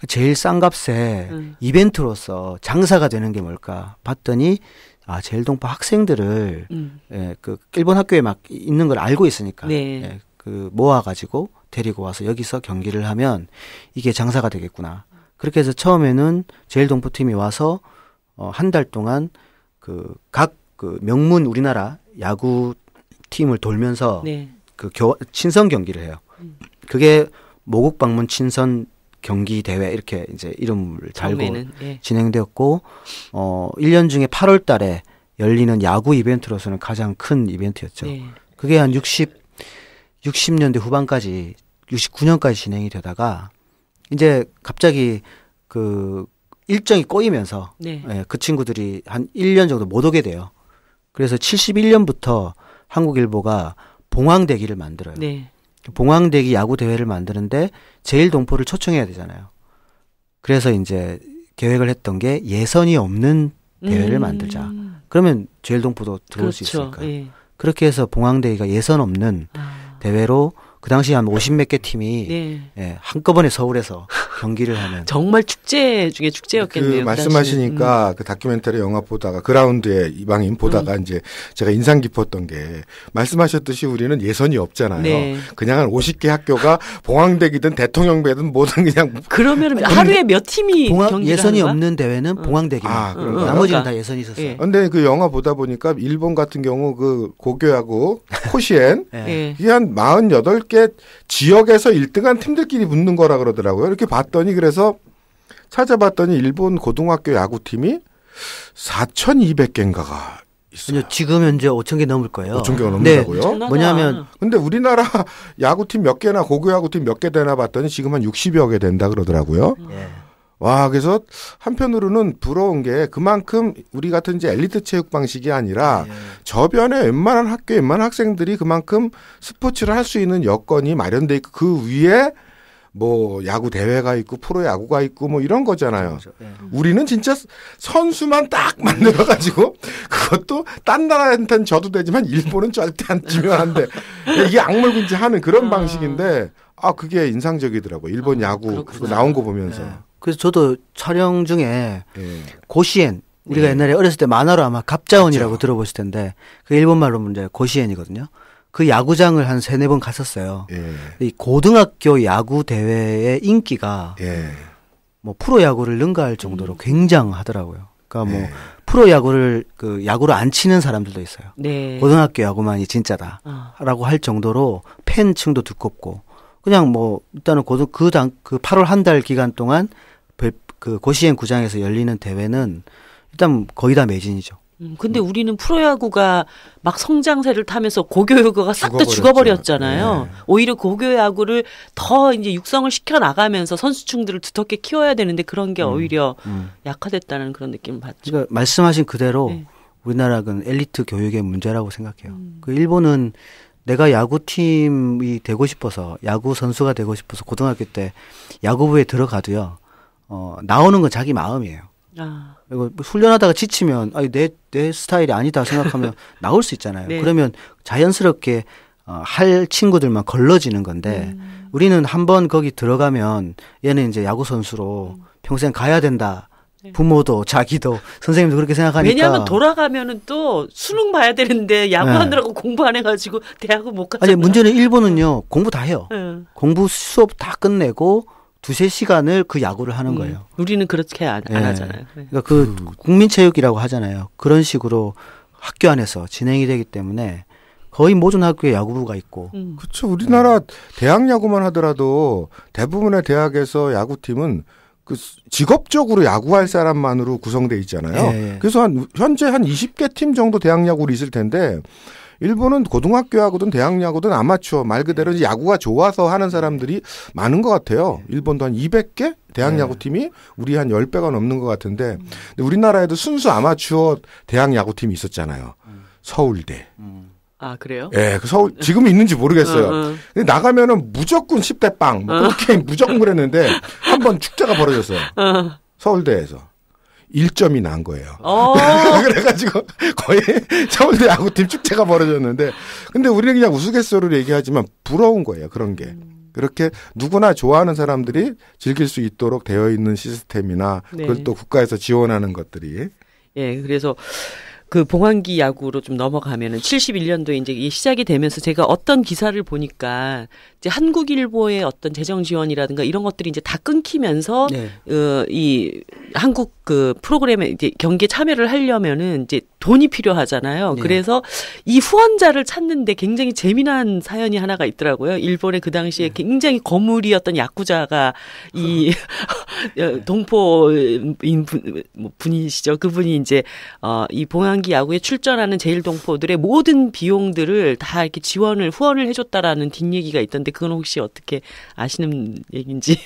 [SPEAKER 3] 제일 싼 값에 이벤트로서 장사가 되는 게 뭘까 봤더니 제일동포 학생들을 그 일본 학교에 막 있는 걸 알고 있으니까
[SPEAKER 1] 네.
[SPEAKER 3] 그 모아가지고 데리고 와서 여기서 경기를 하면 이게 장사가 되겠구나. 그렇게 해서 처음에는 제일동포팀이 와서 한 달 동안 그 각 그 명문 우리나라 야구 팀을 돌면서
[SPEAKER 1] 네.
[SPEAKER 3] 그 친선 경기를 해요. 그게 모국 방문 친선 경기 대회 이렇게 이제 이름을 달고
[SPEAKER 1] 예.
[SPEAKER 3] 진행되었고 1년 중에 8월 달에 열리는 야구 이벤트로서는 가장 큰 이벤트였죠.
[SPEAKER 1] 네.
[SPEAKER 3] 그게 한 60년대 후반까지 69년까지 진행이 되다가 이제 갑자기 그 일정이 꼬이면서
[SPEAKER 1] 네.
[SPEAKER 3] 그 친구들이 한 1년 정도 못 오게 돼요. 그래서 71년부터 한국일보가 봉황대기를 만들어요.
[SPEAKER 1] 네.
[SPEAKER 3] 봉황대기 야구 대회를 만드는데 제일동포를 초청해야 되잖아요. 그래서 이제 계획을 했던 게 예선이 없는 대회를 만들자. 그러면 제일동포도 들어올
[SPEAKER 1] 그렇죠.
[SPEAKER 3] 수 있으니까.
[SPEAKER 1] 예.
[SPEAKER 3] 그렇게 해서 봉황대기가 예선 없는 대회로 그 당시 한 50몇 개 팀이
[SPEAKER 1] 네.
[SPEAKER 3] 한꺼번에 서울에서 경기를 하는.
[SPEAKER 1] 정말 축제 중에 축제였겠네요.
[SPEAKER 2] 그 말씀하시니까 그 다큐멘터리 영화 보다가 그라운드의 이방인 보다가 이제 제가 인상 깊었던 게 말씀하셨듯이 우리는 예선이 없잖아요.
[SPEAKER 1] 네.
[SPEAKER 2] 그냥 한 50개 학교가 봉황대기든 대통령배든 뭐든 그냥
[SPEAKER 1] 그러면 하루에 몇 팀이 경기를
[SPEAKER 3] 예선이
[SPEAKER 1] 하는 거야?
[SPEAKER 3] 없는 대회는 봉황대기만.
[SPEAKER 2] 그런가요?
[SPEAKER 3] 나머지는 다 예선이 있었어요.
[SPEAKER 1] 예.
[SPEAKER 2] 근데 그 영화 보다 보니까 일본 같은 경우 그 고교야구 코시엔
[SPEAKER 1] 예.
[SPEAKER 2] 이게 한 48개 지역에서 1등한 팀들끼리 붙는 거라 그러더라고요. 이렇게 봤더니 그래서 찾아봤더니 일본 고등학교 야구팀이 4,200개인가가 있어요.
[SPEAKER 3] 지금 현재 5,000개 넘을 거예요.
[SPEAKER 2] 5,000개가 넘는다고요?
[SPEAKER 1] 엄청나다.
[SPEAKER 3] 뭐냐면
[SPEAKER 2] 근데 우리나라 야구팀 몇 개나 고교 야구팀 몇 개 되나 봤더니 지금 한 60여 개 된다 그러더라고요.
[SPEAKER 3] 예.
[SPEAKER 2] 와, 그래서 한편으로는 부러운 게 그만큼 우리 같은 이제 엘리트 체육 방식이 아니라 저변에 웬만한 학교, 웬만한 학생들이 그만큼 스포츠를 할 수 있는 여건이 마련돼 있고 그 위에 뭐 야구 대회가 있고 프로 야구가 있고 뭐 이런 거잖아요.
[SPEAKER 3] 그렇죠. 예.
[SPEAKER 2] 우리는 진짜 선수만 딱 만들어가지고 그것도 딴 나라한테는 져도 되지만 일본은 절대 안 지면 안 돼. 이게 악물군지하는 그런 방식인데 그게 인상적이더라고요. 일본 야구 그거 나온 거 보면서.
[SPEAKER 3] 그래서 저도 촬영 중에
[SPEAKER 2] 예.
[SPEAKER 3] 고시엔 우리가 옛날에 어렸을 때 만화로 아마 갑자원이라고
[SPEAKER 2] 그렇죠.
[SPEAKER 3] 들어보실 텐데 그 일본말로 이제 고시엔이거든요. 그 야구장을 한 3-4번 갔었어요.
[SPEAKER 2] 예.
[SPEAKER 3] 이 고등학교 야구 대회의 인기가
[SPEAKER 2] 예.
[SPEAKER 3] 뭐 프로야구를 능가할 정도로 굉장하더라고요. 그러니까 뭐
[SPEAKER 2] 예.
[SPEAKER 3] 프로야구를 그 야구를 안 치는 사람들도 있어요.
[SPEAKER 1] 네.
[SPEAKER 3] 고등학교 야구만이 진짜다라고 할 정도로 팬층도 두껍고 그냥 뭐 일단은 그 8월 한 달 기간 동안 그 고시엔 구장에서 열리는 대회는 일단 거의 다 매진이죠.
[SPEAKER 1] 근데 우리는 프로야구가 막 성장세를 타면서 고교야구가 싹 다 죽어버렸잖아요.
[SPEAKER 2] 네.
[SPEAKER 1] 오히려 고교야구를 더 이제 육성을 시켜 나가면서 선수층들을 두텁게 키워야 되는데 그런 게 오히려 약화됐다는 그런 느낌을 받죠.
[SPEAKER 3] 그러니까 말씀하신 그대로
[SPEAKER 1] 네.
[SPEAKER 3] 우리나라는 엘리트 교육의 문제라고 생각해요. 그 일본은 내가 야구팀이 되고 싶어서 야구 선수가 되고 싶어서 고등학교 때 야구부에 들어가도요. 나오는 건 자기 마음이에요. 그리고 훈련하다가 지치면 내 스타일이 아니다 생각하면 나올 수 있잖아요.
[SPEAKER 1] 네.
[SPEAKER 3] 그러면 자연스럽게 할 친구들만 걸러지는 건데 우리는 한번 거기 들어가면 얘는 이제 야구 선수로 평생 가야 된다 부모도 자기도 선생님도 그렇게 생각하니까.
[SPEAKER 1] 왜냐하면 돌아가면은 또 수능 봐야 되는데 야구하느라고 공부 안 해가지고 대학은 못 가잖아요.
[SPEAKER 3] 아니 문제는 일본은요 공부 다 해요. 공부 수업 다 끝내고 2-3시간을 그 야구를 하는 거예요.
[SPEAKER 1] 우리는 그렇게 안 하잖아요.
[SPEAKER 3] 그러니까 그 국민체육이라고 하잖아요. 그런 식으로 학교 안에서 진행이 되기 때문에 거의 모든 학교에 야구부가 있고.
[SPEAKER 2] 그렇죠. 우리나라 대학 야구만 하더라도 대부분의 대학에서 야구팀은 그 직업적으로 야구할 사람만으로 구성돼 있잖아요. 그래서 현재 한 20개 팀 정도 대학 야구로 있을 텐데 일본은 고등학교 야구든 대학 야구든 아마추어 말 그대로 야구가 좋아서 하는 사람들이 많은 것 같아요. 일본도 한 200개 대학 야구팀이 우리 한 10배가 넘는 것 같은데 근데 우리나라에도 순수 아마추어 대학 야구팀이 있었잖아요. 서울대.
[SPEAKER 1] 아, 그래요?
[SPEAKER 2] 예, 그 서울, 지금 있는지 모르겠어요. 근데 나가면은 무조건 10대 빵, 뭐 그렇게 무조건 그랬는데, 한 번 축제가 벌어졌어요. 서울대에서. 1점이 난 거예요. 그래가지고, 거의 서울대 야구팀 축제가 벌어졌는데, 근데 우리는 그냥 우스갯소리로 얘기하지만 부러운 거예요, 그런 게. 그렇게 누구나 좋아하는 사람들이 즐길 수 있도록 되어 있는 시스템이나, 그걸 또 국가에서 지원하는 것들이.
[SPEAKER 1] 예, 그래서, 그 봉황기 야구로 좀 넘어가면은 71년도에 이제 시작이 되면서 제가 어떤 기사를 보니까 이제 한국일보의 어떤 재정 지원이라든가 이런 것들이 이제 다 끊기면서 이 한국 그 프로그램에 이제 경기에 참여를 하려면은 이제 돈이 필요하잖아요. 그래서 이 후원자를 찾는데 굉장히 재미난 사연이 하나가 있더라고요. 일본의 그 당시에 굉장히 거물이었던 야쿠자가 이 동포인 분이시죠. 그분이 이제 이 봉황기 야구에 출전하는 제일동포들의 모든 비용들을 다 이렇게 후원을 해줬다라는 뒷얘기가 있던데 그건 혹시 어떻게 아시는 얘기인지?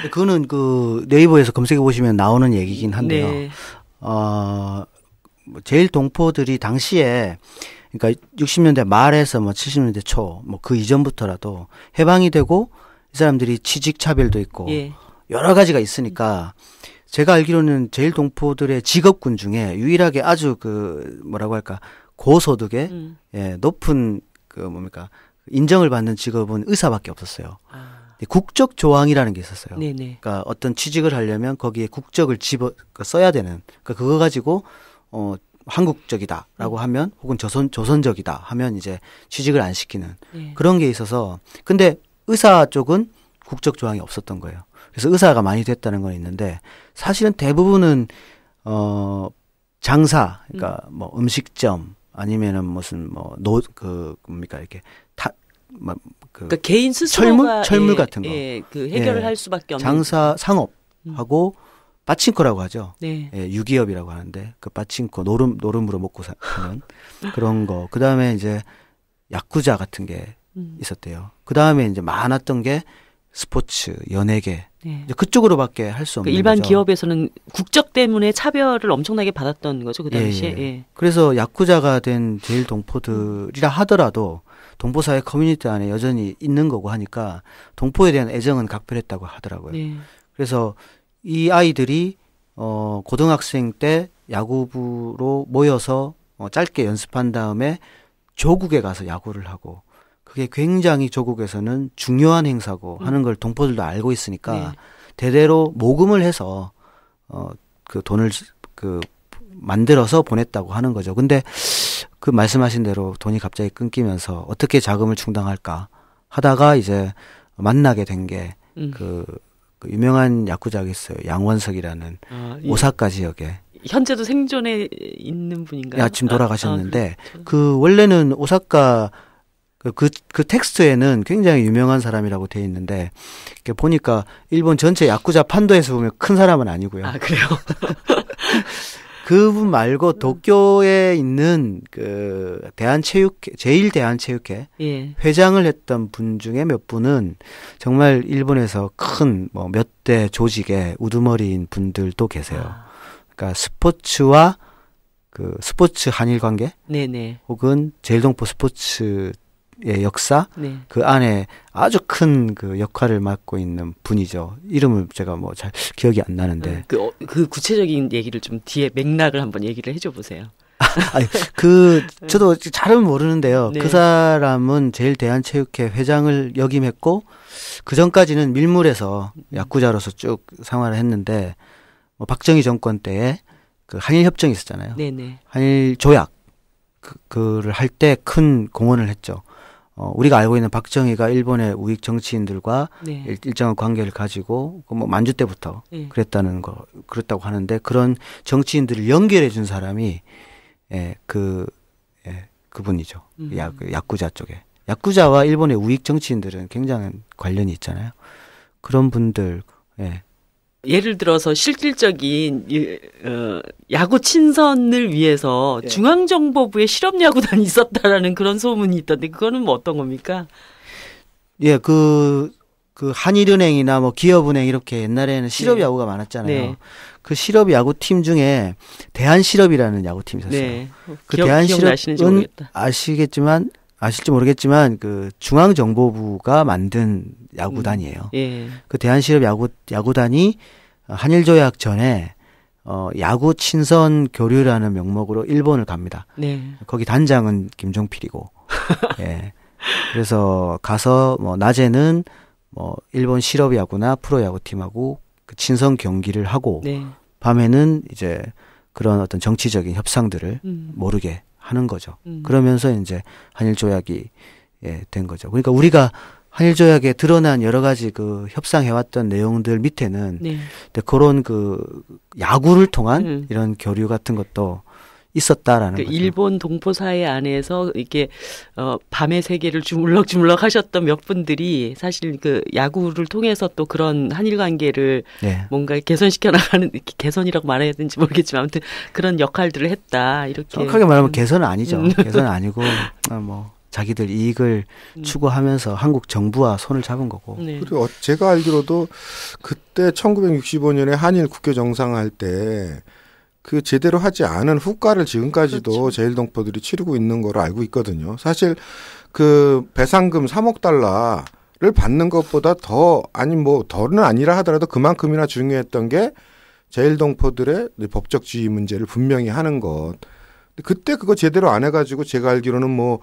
[SPEAKER 3] 그거는 그 네이버에서 검색해 보시면 나오는 얘기긴 한데요.
[SPEAKER 1] 네.
[SPEAKER 3] 제일동포들이 당시에 그러니까 60년대 말에서 뭐 70년대 초 뭐 그 이전부터라도 해방이 되고 이 사람들이 취직 차별도 있고 여러 가지가 있으니까 제가 알기로는 제일동포들의 직업군 중에 유일하게 아주 그 뭐라고 할까 고소득에 높은 그 뭡니까 인정을 받는 직업은 의사밖에 없었어요. 국적 조항이라는 게 있었어요. 그러니까 어떤 취직을 하려면 거기에 국적을 써야 되는. 그러니까 그거 가지고 한국적이다라고 하면 혹은 조선적이다 하면 이제 취직을 안 시키는 그런 게 있어서 근데 의사 쪽은 국적 조항이 없었던 거예요. 그래서 의사가 많이 됐다는 건 있는데 사실은 대부분은 장사 그러니까 뭐 음식점 아니면은 무슨 뭡니까 이렇게
[SPEAKER 1] 그러니까 개인 스스로가
[SPEAKER 3] 철물 같은 거
[SPEAKER 1] 그 해결을 할 수밖에 없는
[SPEAKER 3] 장사 상업하고 빠친코라고 하죠. 유기업이라고 하는데 그 빠친코 노름으로 먹고 사는 그런 거. 그 다음에 이제 야쿠자 같은 게 있었대요. 그 다음에 이제 많았던 게 스포츠, 연예계 이제 그쪽으로밖에 할 수 없는
[SPEAKER 1] 일반
[SPEAKER 3] 거죠.
[SPEAKER 1] 기업에서는 국적 때문에 차별을 엄청나게 받았던 거죠 그 당시에.
[SPEAKER 3] 그래서 야쿠자가 된 제일동포들이라 하더라도 동포사회 커뮤니티 안에 여전히 있는 거고 하니까 동포에 대한 애정은 각별했다고 하더라고요. 그래서 이 아이들이 고등학생 때 야구부로 모여서 짧게 연습한 다음에 조국에 가서 야구를 하고 그게 굉장히 조국에서는 중요한 행사고 하는 걸 동포들도 알고 있으니까 대대로 모금을 해서 그 돈을 만들어서 보냈다고 하는 거죠. 근데 그 말씀하신 대로 돈이 갑자기 끊기면서 어떻게 자금을 충당할까 하다가 이제 만나게 된 게 그 유명한 야쿠자가 있어요. 양원석이라는 오사카 지역에.
[SPEAKER 1] 현재도 생존에 있는 분인가요?
[SPEAKER 3] 지금 돌아가셨는데 그 원래는 오사카 그 텍스트에는 굉장히 유명한 사람이라고 돼 있는데 보니까 일본 전체 야쿠자 판도에서 보면 큰 사람은 아니고요.
[SPEAKER 1] 아, 그래요?
[SPEAKER 3] 그분 말고 도쿄에 있는 그 제일 대한체육회 회장을 했던 분 중에 몇 분은 정말 일본에서 큰 뭐 몇 대 조직의 우두머리인 분들도 계세요. 그러니까 스포츠와 그 스포츠 한일 관계 혹은 제일동포 스포츠의 역사 그 안에 아주 큰 그 역할을 맡고 있는 분이죠. 이름을 제가 뭐 잘 기억이 안 나는데
[SPEAKER 1] 그 구체적인 얘기를 좀 뒤에 맥락을 한번 얘기를 해줘 보세요.
[SPEAKER 3] 저도 잘은 모르는데요. 그 사람은 제일 대한체육회 회장을 역임했고 그 전까지는 밀물에서 야쿠자로서 쭉 생활을 했는데 뭐 박정희 정권 때에 그 한일 협정이 있었잖아요.
[SPEAKER 1] 네네.
[SPEAKER 3] 한일 조약 그를 할 때 큰 공헌을 했죠. 우리가 알고 있는 박정희가 일본의 우익 정치인들과
[SPEAKER 1] 네.
[SPEAKER 3] 일정한 관계를 가지고 뭐 만주 때부터
[SPEAKER 1] 네.
[SPEAKER 3] 그랬다고 하는데 그런 정치인들을 연결해 준 사람이 그분이죠. 야쿠자 쪽에. 야쿠자와 일본의 우익 정치인들은 굉장한 관련이 있잖아요. 그런 분들,
[SPEAKER 1] 예를 들어서 실질적인 야구 친선을 위해서 중앙정보부에 실업야구단이 있었다라는 그런 소문이 있던데 그거는 뭐 어떤 겁니까?
[SPEAKER 3] 예, 그 한일은행이나 뭐 기업은행 이렇게 옛날에는 실업야구가 많았잖아요.
[SPEAKER 1] 네.
[SPEAKER 3] 그 실업야구팀 중에 대한실업이라는 야구팀이 있었어요.
[SPEAKER 1] 네.
[SPEAKER 3] 그
[SPEAKER 1] 대한실업은
[SPEAKER 3] 아실지 모르겠지만 그 중앙정보부가 만든 야구단이에요.
[SPEAKER 1] 예.
[SPEAKER 3] 그 대한실업 야구단이 한일조약 전에 야구 친선 교류라는 명목으로 일본을 갑니다.
[SPEAKER 1] 네.
[SPEAKER 3] 거기 단장은 김종필이고, 예. 그래서 가서 뭐 낮에는 뭐 일본 실업야구나 프로야구팀하고 그 친선 경기를 하고,
[SPEAKER 1] 네.
[SPEAKER 3] 밤에는 이제 그런 어떤 정치적인 협상들을 모르게 하는 거죠. 그러면서 이제 한일조약이 된 거죠. 그러니까 우리가 한일조약에 드러난 여러 가지 그 협상해왔던 내용들 밑에는
[SPEAKER 1] 네.
[SPEAKER 3] 그런 그 야구를 통한 이런 교류 같은 것도 있었다라는 거죠.
[SPEAKER 1] 일본 동포 사회 안에서 이렇게 밤의 세계를 주물럭주물럭 하셨던 몇 분들이 사실 그 야구를 통해서 또 그런 한일 관계를 뭔가 개선시켜 나가는 개선이라고 말해야 되는지 모르겠지만 아무튼 그런 역할들을 했다 이렇게
[SPEAKER 3] 정확하게 말하면 개선은 아니죠. 개선은 아니고 뭐 자기들 이익을 추구하면서 한국 정부와 손을 잡은 거고.
[SPEAKER 1] 네.
[SPEAKER 2] 그리고 제가 알기로도 그때 1965년에 한일 국교 정상할 때 그 제대로 하지 않은 후과를 지금까지도 그렇죠. 제일동포들이 치르고 있는 거로 알고 있거든요. 사실 그 배상금 3억 달러를 받는 것보다 더는 아니라 하더라도 그만큼이나 중요했던 게 제일동포들의 법적 지위 문제를 분명히 하는 것. 그때 그거 제대로 안 해가지고 제가 알기로는 뭐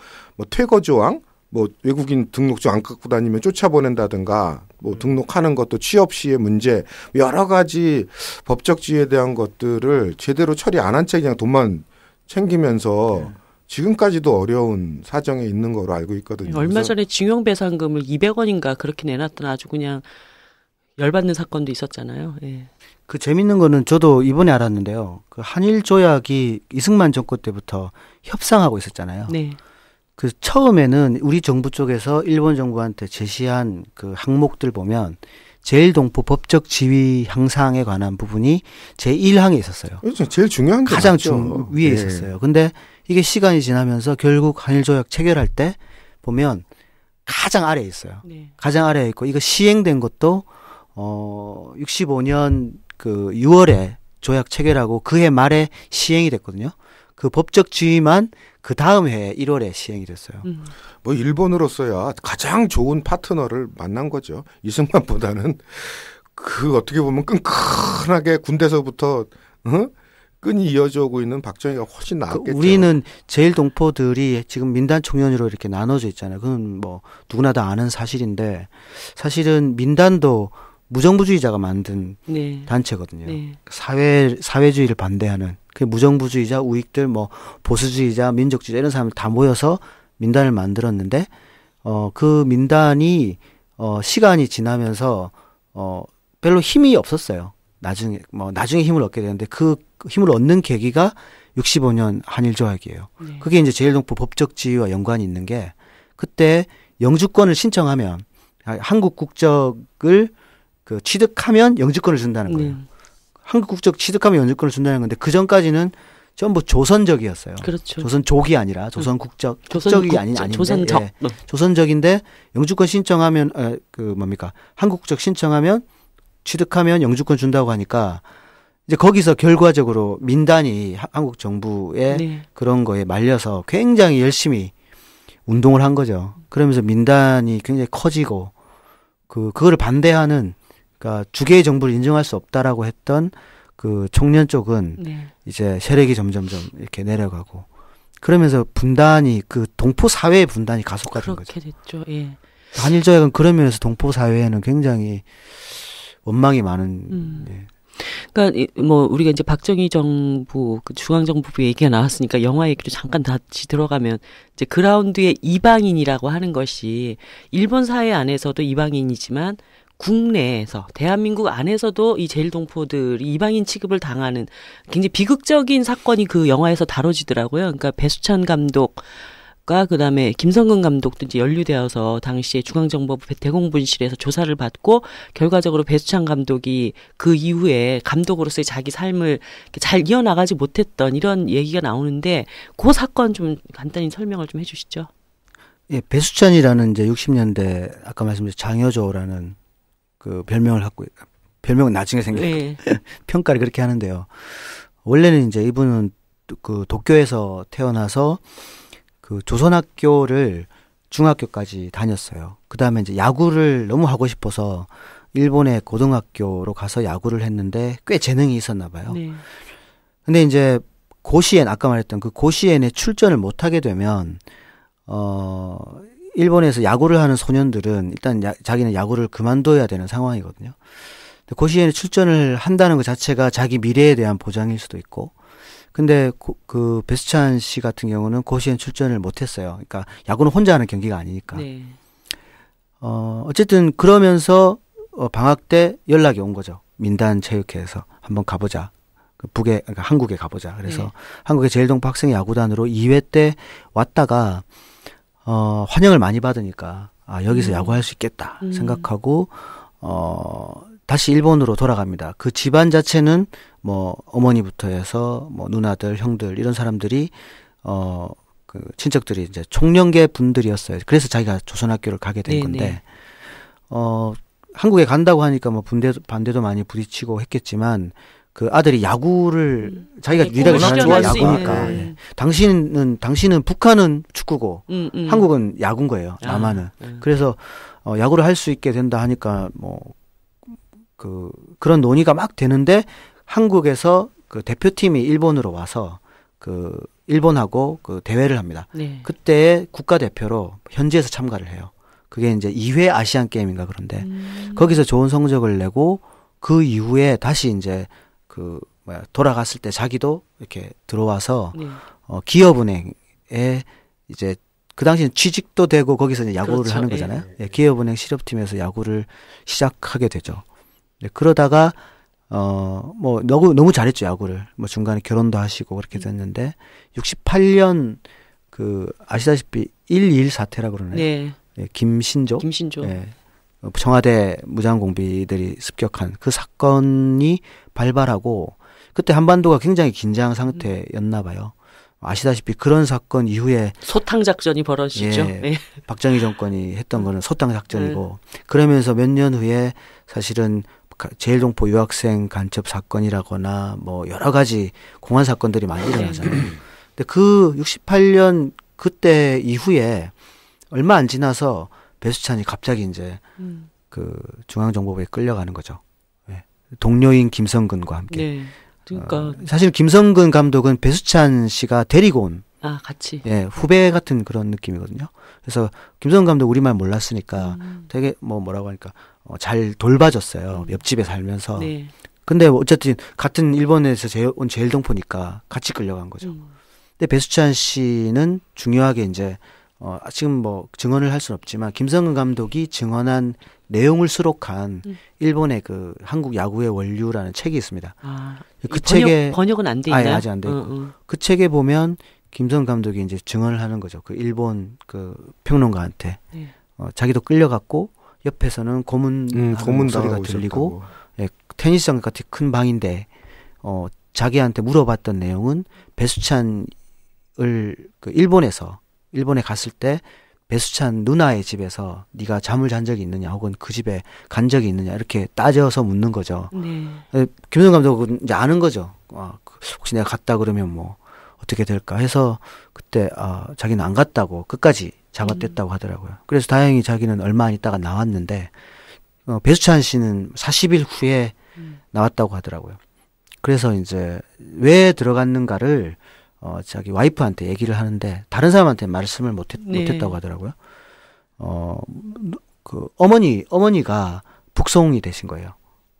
[SPEAKER 2] 퇴거조항, 뭐 외국인 등록증 안 갖고 다니면 쫓아보낸다든가, 뭐 등록하는 것도 취업 시의 문제, 여러 가지 법적 지위에 대한 것들을 제대로 처리 안 한 채 그냥 돈만 챙기면서 지금까지도 어려운 사정에 있는 거로 알고 있거든요.
[SPEAKER 1] 얼마 전에 징용배상금을 200원인가 그렇게 내놨던 아주 그냥 열받는 사건도 있었잖아요. 예.
[SPEAKER 3] 그 재밌는 거는 저도 이번에 알았는데요. 그 한일 조약이 이승만 정권 때부터 협상하고 있었잖아요.
[SPEAKER 1] 네.
[SPEAKER 3] 그 처음에는 우리 정부 쪽에서 일본 정부한테 제시한 그 항목들 보면 제일동포 법적 지위 향상에 관한 부분이 제1항에 있었어요.
[SPEAKER 2] 그렇죠. 제일 중요한 게
[SPEAKER 3] 가장 위에
[SPEAKER 2] 네.
[SPEAKER 3] 있었어요. 근데 이게 시간이 지나면서 결국 한일 조약 체결할 때 보면 가장 아래에 있어요.
[SPEAKER 1] 네.
[SPEAKER 3] 가장 아래에 있고 이거 시행된 것도 65년 그 6월에 조약 체결하고 그해 말에 시행이 됐거든요. 그 법적 지위만 그 다음 해 1월에 시행이 됐어요.
[SPEAKER 2] 뭐 일본으로서야 가장 좋은 파트너를 만난 거죠. 이승만보다는 그 어떻게 보면 끈끈하게 군대서부터 끈이 이어져 오고 있는 박정희가 훨씬 나았겠죠.
[SPEAKER 3] 우리는 제일동포들이 지금 민단 총연으로 이렇게 나눠져 있잖아요. 그건 뭐 누구나 다 아는 사실인데 사실은 민단도 무정부주의자가 만든 단체거든요. 네. 사회주의를 반대하는 그 무정부주의자, 우익들, 뭐 보수주의자, 민족주의자 이런 사람들 다 모여서 민단을 만들었는데 그 민단이 시간이 지나면서 별로 힘이 없었어요. 나중에 힘을 얻게 되는데 그 힘을 얻는 계기가 65년 한일조약이에요. 네. 그게 이제 제일동포 법적 지위와 연관이 있는 게 그때 영주권을 신청하면 한국 국적을 그 취득하면 영주권을 준다는 거예요. 한국 국적 취득하면 영주권을 준다는 건데 그 전까지는 전부 조선적이었어요.
[SPEAKER 1] 그렇죠.
[SPEAKER 3] 조선족이 아니라 조선 국적이 아닌데
[SPEAKER 1] 조선적.
[SPEAKER 3] 조선적인데 영주권 신청하면 한국 국적 신청하면 취득하면 영주권 준다고 하니까 이제 거기서 결과적으로 민단이 한국 정부의 그런 거에 말려서 굉장히 열심히 운동을 한 거죠. 그러면서 민단이 굉장히 커지고 그거를 반대하는 그러니까 주계의 정부를 인정할 수 없다라고 했던 그 청년 쪽은 이제 세력이 점점점 이렇게 내려가고 그러면서 분단이 그 동포 사회의 분단이 가속화된 거죠.
[SPEAKER 1] 그렇게 됐죠. 예.
[SPEAKER 3] 한일조약은 그런 면에서 동포 사회에는 굉장히 원망이 많은
[SPEAKER 1] 그러니까 뭐 우리가 이제 박정희 정부, 그 중앙정부 얘기가 나왔으니까 영화 얘기로 잠깐 다시 들어가면 이제 그라운드의 이방인이라고 하는 것이 일본 사회 안에서도 이방인이지만 국내에서 대한민국 안에서도 이 제일동포들이 이방인 취급을 당하는 굉장히 비극적인 사건이 그 영화에서 다뤄지더라고요. 그러니까 배수찬 감독과 그다음에 김성근 감독도 이제 연루되어서 당시에 중앙정보부 대공분실에서 조사를 받고 결과적으로 배수찬 감독이 그 이후에 감독으로서의 자기 삶을 잘 이어나가지 못했던 이런 얘기가 나오는데 그 사건 좀 간단히 설명을 좀 해주시죠.
[SPEAKER 3] 예, 배수찬이라는 이제 60년대 아까 말씀드린 장여조라는 그 별명을 갖고 별명은 나중에 생긴
[SPEAKER 1] 네.
[SPEAKER 3] 평가를 그렇게 하는데요. 원래는 이제 이분은 그 도쿄에서 태어나서 그 조선학교를 중학교까지 다녔어요. 그 다음에 이제 야구를 너무 하고 싶어서 일본의 고등학교로 가서 야구를 했는데 꽤 재능이 있었나 봐요.
[SPEAKER 1] 네.
[SPEAKER 3] 근데 이제 고시엔 아까 말했던 그 고시엔에 출전을 못하게 되면 일본에서 야구를 하는 소년들은 일단 자기는 야구를 그만둬야 되는 상황이거든요. 고시엔에 출전을 한다는 것 자체가 자기 미래에 대한 보장일 수도 있고, 근데 그 배수찬 씨 같은 경우는 고시엔 출전을 못했어요. 그러니까 야구는 혼자 하는 경기가 아니니까.
[SPEAKER 1] 네.
[SPEAKER 3] 어쨌든 그러면서 방학 때 연락이 온 거죠. 민단체육회에서 한번 가보자. 그러니까 한국에 가보자. 그래서
[SPEAKER 1] 네.
[SPEAKER 3] 한국의 제일동포 학생 야구단으로 2회 때 왔다가 환영을 많이 받으니까 여기서 야구할 수 있겠다 생각하고 다시 일본으로 돌아갑니다. 그 집안 자체는 뭐 어머니부터 해서 뭐 누나들, 형들 이런 사람들이 그 친척들이 이제 총련계 분들이었어요. 그래서 자기가 조선학교를 가게 된 건데 한국에 간다고 하니까 뭐 반대도 많이 부딪히고 했겠지만 그 아들이 야구를 자기가 유일하게 좋아하는 야구니까. 예. 당신은 북한은 축구고 한국은 야구인 거예요. 남한은. 그래서 야구를 할 수 있게 된다 하니까 뭐 그런 논의가 막 되는데 한국에서 그 대표팀이 일본으로 와서 그 일본하고 그 대회를 합니다.
[SPEAKER 1] 네.
[SPEAKER 3] 그때 국가대표로 현지에서 참가를 해요. 그게 이제 2회 아시안 게임인가 그런데 거기서 좋은 성적을 내고 그 이후에 다시 이제 돌아갔을 때 자기도 이렇게 들어와서
[SPEAKER 1] 네.
[SPEAKER 3] 기업은행에 이제 그 당시엔 취직도 되고 거기서 이제 야구를
[SPEAKER 1] 그렇죠.
[SPEAKER 3] 하는 거잖아요. 예, 기업은행 실업팀에서 야구를 시작하게 되죠. 네, 그러다가 뭐 너무 잘했죠, 야구를. 뭐 중간에 결혼도 하시고 그렇게 됐는데 68년 그 아시다시피 1.2.1 사태라고 그러나요?
[SPEAKER 1] 네.
[SPEAKER 3] 예, 김신조.
[SPEAKER 1] 네.
[SPEAKER 3] 청와대 무장공비들이 습격한 그 사건이 발발하고 그때 한반도가 굉장히 긴장 상태였나 봐요. 아시다시피 그런 사건 이후에
[SPEAKER 1] 소탕 작전이 벌어지죠.
[SPEAKER 3] 예,
[SPEAKER 1] 네.
[SPEAKER 3] 박정희 정권이 했던 거는 소탕 작전이고 그러면서 몇 년 후에 사실은 제일동포 유학생 간첩 사건이라거나 뭐 여러 가지 공안 사건들이 많이 일어나잖아요. 근데 그 68년 그때 이후에 얼마 안 지나서 배수찬이 갑자기 이제 그 중앙정보부에 끌려가는 거죠. 네. 동료인 김성근과 함께.
[SPEAKER 1] 네. 그러니까
[SPEAKER 3] 사실 김성근 감독은 배수찬 씨가 데리고 온
[SPEAKER 1] 같이.
[SPEAKER 3] 예, 후배 같은 그런 느낌이거든요. 그래서 김성근 감독 우리말 몰랐으니까 되게 뭐라고 하니까 잘 돌봐줬어요. 옆집에 살면서.
[SPEAKER 1] 네.
[SPEAKER 3] 근데 어쨌든 같은 일본에서 온 제일동포니까 같이 끌려간 거죠. 근데 배수찬 씨는 중요하게 이제 지금 뭐 증언을 할 수는 없지만 김성근 감독이 증언한 내용을 수록한 일본의 그 한국 야구의 원류라는 책이 있습니다. 그 책에
[SPEAKER 1] 번역은 안 돼 있나요?
[SPEAKER 3] 아직 안 돼 있고 그 책에 보면 김성근 감독이 이제 증언을 하는 거죠. 그 일본 그 평론가한테 자기도 끌려갔고 옆에서는 고문 소리가 들리고 예, 테니스장 같은 큰 방인데 자기한테 물어봤던 내용은 배수찬을 그 일본에 갔을 때 배수찬 누나의 집에서 네가 잠을 잔 적이 있느냐 혹은 그 집에 간 적이 있느냐 이렇게 따져서 묻는 거죠.
[SPEAKER 1] 네.
[SPEAKER 3] 김성근 감독은 이제 아는 거죠. 혹시 내가 갔다 그러면 뭐 어떻게 될까 해서 그때 자기는 안 갔다고 끝까지 잡아댔다고 하더라고요. 그래서 다행히 자기는 얼마 안 있다가 나왔는데 배수찬 씨는 40일 후에 나왔다고 하더라고요. 그래서 이제 왜 들어갔는가를 자기 와이프한테 얘기를 하는데 다른 사람한테 말씀을 못했다고 하더라고요. 그 어머니가 북송이 되신 거예요.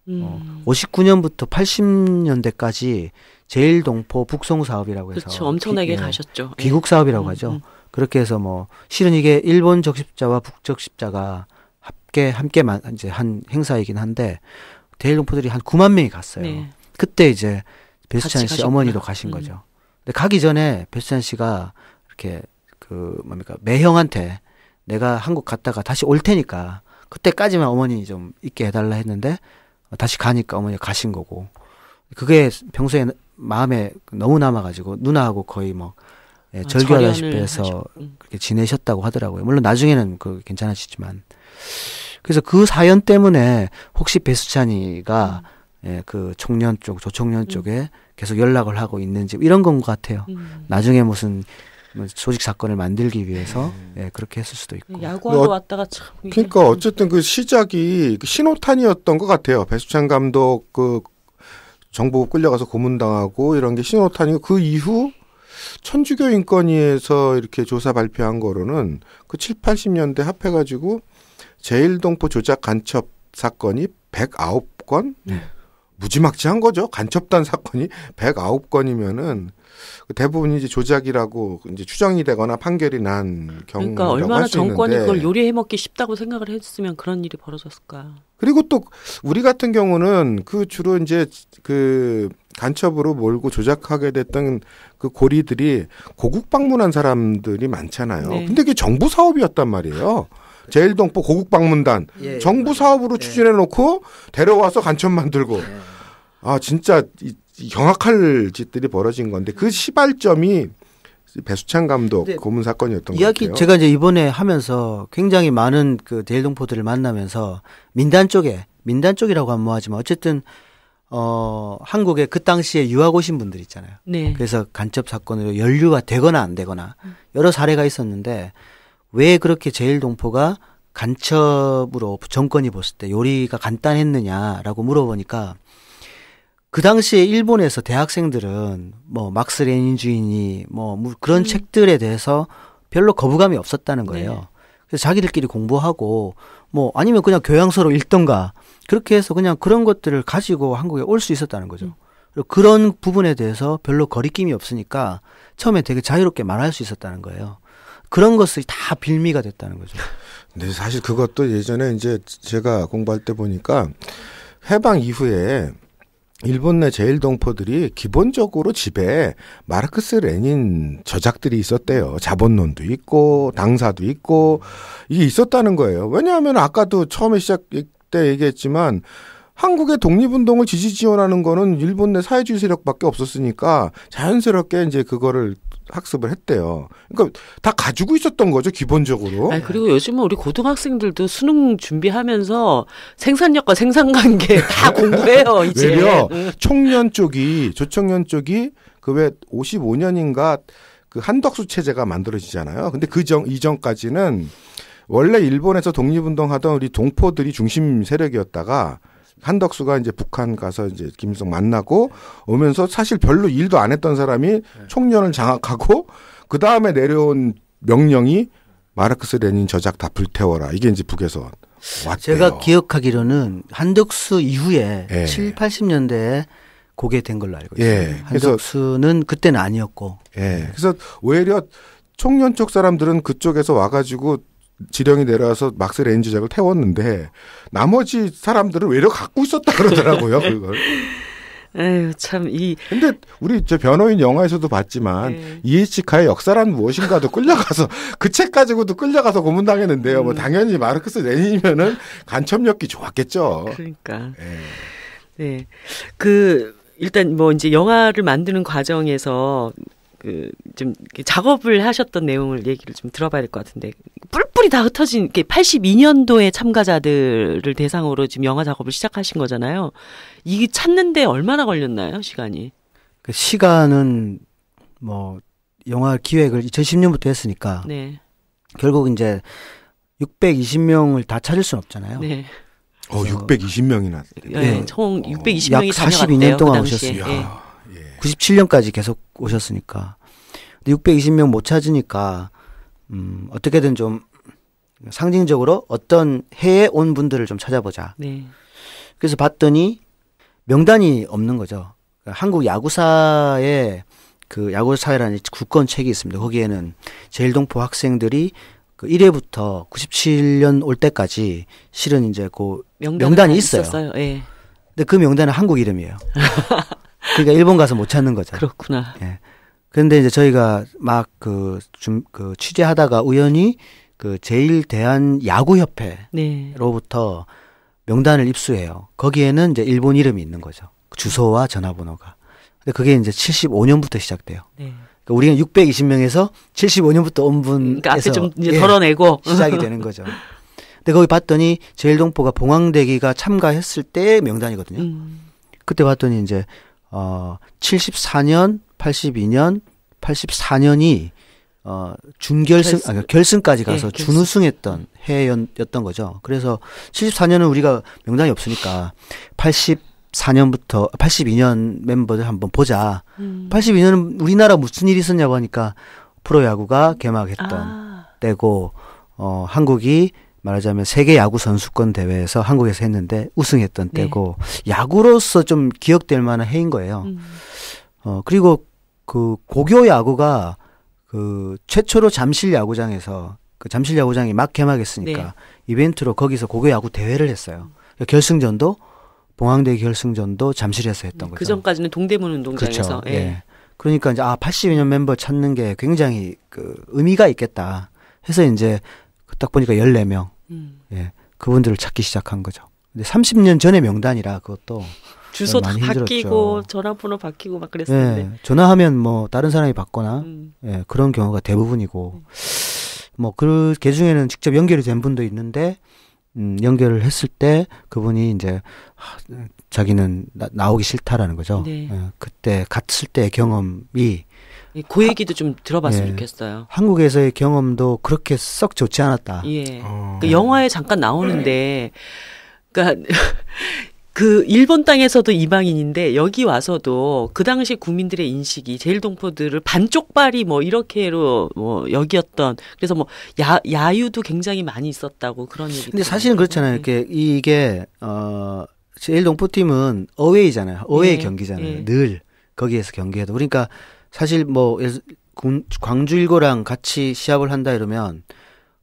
[SPEAKER 3] 59년부터 80년대까지 제일동포 북송 사업이라고 해서
[SPEAKER 1] 그렇죠. 엄청나게 가셨죠.
[SPEAKER 3] 귀국 사업이라고 하죠. 그렇게 해서 뭐 실은 이게 일본 적십자와 북적십자가 함께 이제 한 행사이긴 한데 제일동포들이 한 9만 명이 갔어요. 네. 그때 이제 배수찬 씨 어머니도 가신 거죠. 근데 가기 전에 배수찬 씨가 이렇게 매형한테 내가 한국 갔다가 다시 올 테니까 그때까지만 어머니 좀 있게 해달라 했는데 다시 가니까 어머니가 가신 거고 그게 평소에 마음에 너무 남아가지고 누나하고 거의 뭐 절교하다시피 해서 그렇게 지내셨다고 하더라고요. 물론 나중에는 괜찮아지지만 그래서 그 사연 때문에 혹시 배수찬이가 그 청년 쪽 조청년 쪽에 계속 연락을 하고 있는지 이런 건 것 같아요. 나중에 무슨 조직 사건을 만들기 위해서 그렇게 했을 수도 있고.
[SPEAKER 1] 야구하러 왔다가 참.
[SPEAKER 2] 그러니까 어쨌든 그 시작이 신호탄이었던 것 같아요. 배수찬 감독 정보부 끌려가서 고문당하고 이런 게 신호탄이고 그 이후 천주교 인권위에서 이렇게 조사 발표한 거로는 그 7, 80년대 합해가지고 제일동포 조작 간첩 사건이 109건? 무지막지한 거죠. 간첩단 사건이 109건이면은 대부분이 이제 조작이라고 이제 추정이 되거나 판결이 난 경우라고
[SPEAKER 1] 그러니까 얼마나 정권이 그걸 요리해 먹기 쉽다고 생각을 했으면 그런 일이 벌어졌을까.
[SPEAKER 2] 그리고 또 우리 같은 경우는 그 주로 이제 그 간첩으로 몰고 조작하게 됐던 그 고리들이 고국 방문한 사람들이 많잖아요. 네. 근데 그게 정부 사업이었단 말이에요. 제일동포 고국 방문단 정부 사업으로 추진해 놓고 데려와서 간첩 만들고 아 진짜 경악할 짓들이 벌어진 건데 그 시발점이 배수찬 감독 고문 사건이었던 것 같아요.
[SPEAKER 3] 제가 이제 이번에 하면서 굉장히 많은 그 제일동포들을 만나면서 민단 쪽이라고 하면 뭐하지만 어쨌든 한국에 그 당시에 유학 오신 분들 있잖아요. 네. 그래서 간첩 사건으로 연루가 되거나 안 되거나 여러 사례가 있었는데 왜 그렇게 제일동포가 간첩으로 정권이 봤을 때 요리가 간단했느냐라고 물어보니까 그 당시에 일본에서 대학생들은 뭐 막스 레닌주의니 뭐 그런 책들에 대해서 별로 거부감이 없었다는 거예요. 네. 그래서 자기들끼리 공부하고 뭐 아니면 그냥 교양서로 읽던가 그렇게 해서 그냥 그런 것들을 가지고 한국에 올 수 있었다는 거죠. 그리고 그런 부분에 대해서 별로 거리낌이 없으니까 처음에 되게 자유롭게 말할 수 있었다는 거예요. 그런 것이 다 빌미가 됐다는 거죠.
[SPEAKER 2] 근데 사실 그것도 예전에 이제 제가 공부할 때 보니까 해방 이후에 일본 내 제일동포들이 기본적으로 집에 마르크스 레닌 저작들이 있었대요. 자본론도 있고 당사도 있고 이게 있었다는 거예요. 왜냐하면 아까도 처음에 시작 때 얘기했지만 한국의 독립운동을 지지 지원하는 거는 일본 내 사회주의 세력밖에 없었으니까 자연스럽게 이제 그거를 학습을 했대요. 그러니까 다 가지고 있었던 거죠, 기본적으로.
[SPEAKER 1] 그리고 요즘은 우리 고등학생들도 수능 준비하면서 생산력과 생산관계 다 공부해요, 이제.
[SPEAKER 2] 외려 조청년 쪽이 그 왜 55년인가 그 한덕수 체제가 만들어지잖아요. 근데 이전까지는 원래 일본에서 독립운동 하던 우리 동포들이 중심 세력이었다가 한덕수가 이제 북한 가서 이제 김일성 만나고 오면서 사실 별로 일도 안 했던 사람이 총련을 장악하고 그 다음에 내려온 명령이 마르크스 레닌 저작 다 불태워라. 이게 이제 북에서 왔대요.
[SPEAKER 3] 제가 기억하기로는 한덕수 이후에 7, 80년대에 그게 된 걸로 알고 있어요. 한덕수는 그때는 아니었고.
[SPEAKER 2] 그래서 오히려 총련 쪽 사람들은 그쪽에서 와가지고 지령이 내려와서 막스 레닌 저작을 태웠는데 나머지 사람들은 외려 갖고 있었다 그러더라고요. 그걸.
[SPEAKER 1] 에휴 참
[SPEAKER 2] 근데 우리 저 변호인 영화에서도 봤지만 이에치카의 역사란 무엇인가도 끌려가서 그 책 가지고도 끌려가서 고문당했는데요. 뭐 당연히 마르크스 레닌이면은 간첩력이 좋았겠죠.
[SPEAKER 1] 그러니까. 네. 일단 뭐 이제 영화를 만드는 과정에서 좀 작업을 하셨던 내용을 얘기를 좀 들어봐야 될 것 같은데 뿔뿔이 다 흩어진 82년도에 참가자들을 대상으로 지금 영화 작업을 시작하신 거잖아요. 이게 찾는데 얼마나 걸렸나요, 시간이?
[SPEAKER 3] 그 시간은 뭐 영화 기획을 2010년부터 했으니까 결국 이제 620명을 다 찾을 수는 없잖아요.
[SPEAKER 1] 네.
[SPEAKER 2] 620명이나.
[SPEAKER 1] 총 620명이
[SPEAKER 3] 약 42년 동안 오셨습니다. 97년까지 계속 오셨으니까. 근데 620명 못 찾으니까 어떻게든 좀 상징적으로 어떤 해에 온 분들을 좀 찾아보자. 그래서 봤더니 명단이 없는 거죠. 그러니까 한국 야구사에 그 야구사회라는 국권 책이 있습니다. 거기에는 제일동포 학생들이 그 1회부터 97년 올 때까지 실은 이제 그 명단이 있어요.
[SPEAKER 1] 예.
[SPEAKER 3] 근데 그 명단은 한국 이름이에요. 그러니까 일본 가서 못 찾는 거죠.
[SPEAKER 1] 그렇구나.
[SPEAKER 3] 예. 그런데 이제 저희가 막 그 취재하다가 우연히 그 제일대한야구협회로부터 명단을 입수해요. 거기에는 이제 일본 이름이 있는 거죠. 주소와 전화번호가. 근데 그게 이제 75년부터 시작돼요.
[SPEAKER 1] 네.
[SPEAKER 3] 그러니까 우리는 620명에서 75년부터 온 분에서
[SPEAKER 1] 그러니까 앞에 좀 이제 덜어내고
[SPEAKER 3] 시작이 되는 거죠. 근데 거기 봤더니 제일동포가 봉황대기가 참가했을 때 명단이거든요. 그때 봤더니 이제 74년, 82년, 84년이 결승까지 가서
[SPEAKER 1] 네,
[SPEAKER 3] 준우승했던 해였던 거죠. 그래서 74년은 우리가 명단이 없으니까 84년부터 82년 멤버들 한번 보자. 82년은 우리나라 무슨 일이 있었냐고 하니까 프로야구가 개막했던 때고 한국이 말하자면 세계 야구 선수권 대회에서 한국에서 했는데 우승했던 때고 야구로서 좀 기억될 만한 해인 거예요. 그리고 그 고교 야구가 그 최초로 잠실 야구장에서 그 잠실 야구장이 막 개막했으니까 이벤트로 거기서 고교 야구 대회를 했어요. 결승전도 봉황대 결승전도 잠실에서 했던 거죠.
[SPEAKER 1] 그 전까지는 동대문 운동장에서.
[SPEAKER 3] 그렇죠. 예. 그러니까 이제 82년 멤버 찾는 게 굉장히 그 의미가 있겠다 해서 이제 딱 보니까 14명. 예. 그분들을 찾기 시작한 거죠. 근데 30년 전의 명단이라 그것도
[SPEAKER 1] 주소 다
[SPEAKER 3] 많이
[SPEAKER 1] 바뀌고 전화번호 바뀌고 막 그랬었는데.
[SPEAKER 3] 예. 전화하면 뭐 다른 사람이 받거나 예. 그런 경우가 대부분이고 뭐 그 개 중에는 직접 연결이 된 분도 있는데 연결을 했을 때 그분이 이제 자기는 나오기 싫다라는 거죠. 예. 그때 갔을 때 경험이
[SPEAKER 1] 그 얘기도 좀 들어봤으면 좋겠어요.
[SPEAKER 3] 한국에서의 경험도 그렇게 썩 좋지 않았다.
[SPEAKER 1] 예. 그 영화에 잠깐 나오는데, 그러니까 그 일본 땅에서도 이방인인데 여기 와서도 그 당시 국민들의 인식이 제일동포들을 반쪽발이 뭐 이렇게로 뭐 여기었던, 그래서 뭐 야유도 굉장히 많이 있었다고 그런 얘기.
[SPEAKER 3] 근데 사실은 그렇잖아요. 이게 제일동포팀은 어웨이잖아요. 어웨이 경기잖아요. 늘 거기에서 경기해도. 그러니까 사실 뭐 광주 일고랑 같이 시합을 한다 이러면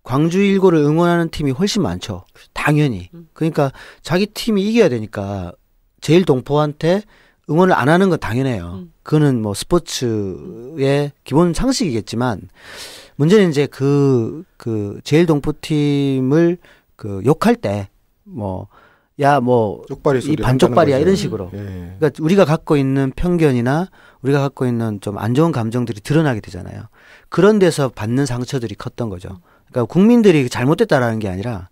[SPEAKER 3] 광주 일고를 응원하는 팀이 훨씬 많죠. 당연히. 그러니까 자기 팀이 이겨야 되니까 제일동포한테 응원을 안 하는 건 당연해요. 그거는 뭐 스포츠의 기본 상식이겠지만 문제는 이제 그 제일동포팀을 그 욕할 때 뭐 이 반쪽발이야 이런 식으로. 그러니까 우리가 갖고 있는 편견이나 우리가 갖고 있는 좀 안 좋은 감정들이 드러나게 되잖아요. 그런 데서 받는 상처들이 컸던 거죠. 그러니까 국민들이 잘못됐다라는 게 아니라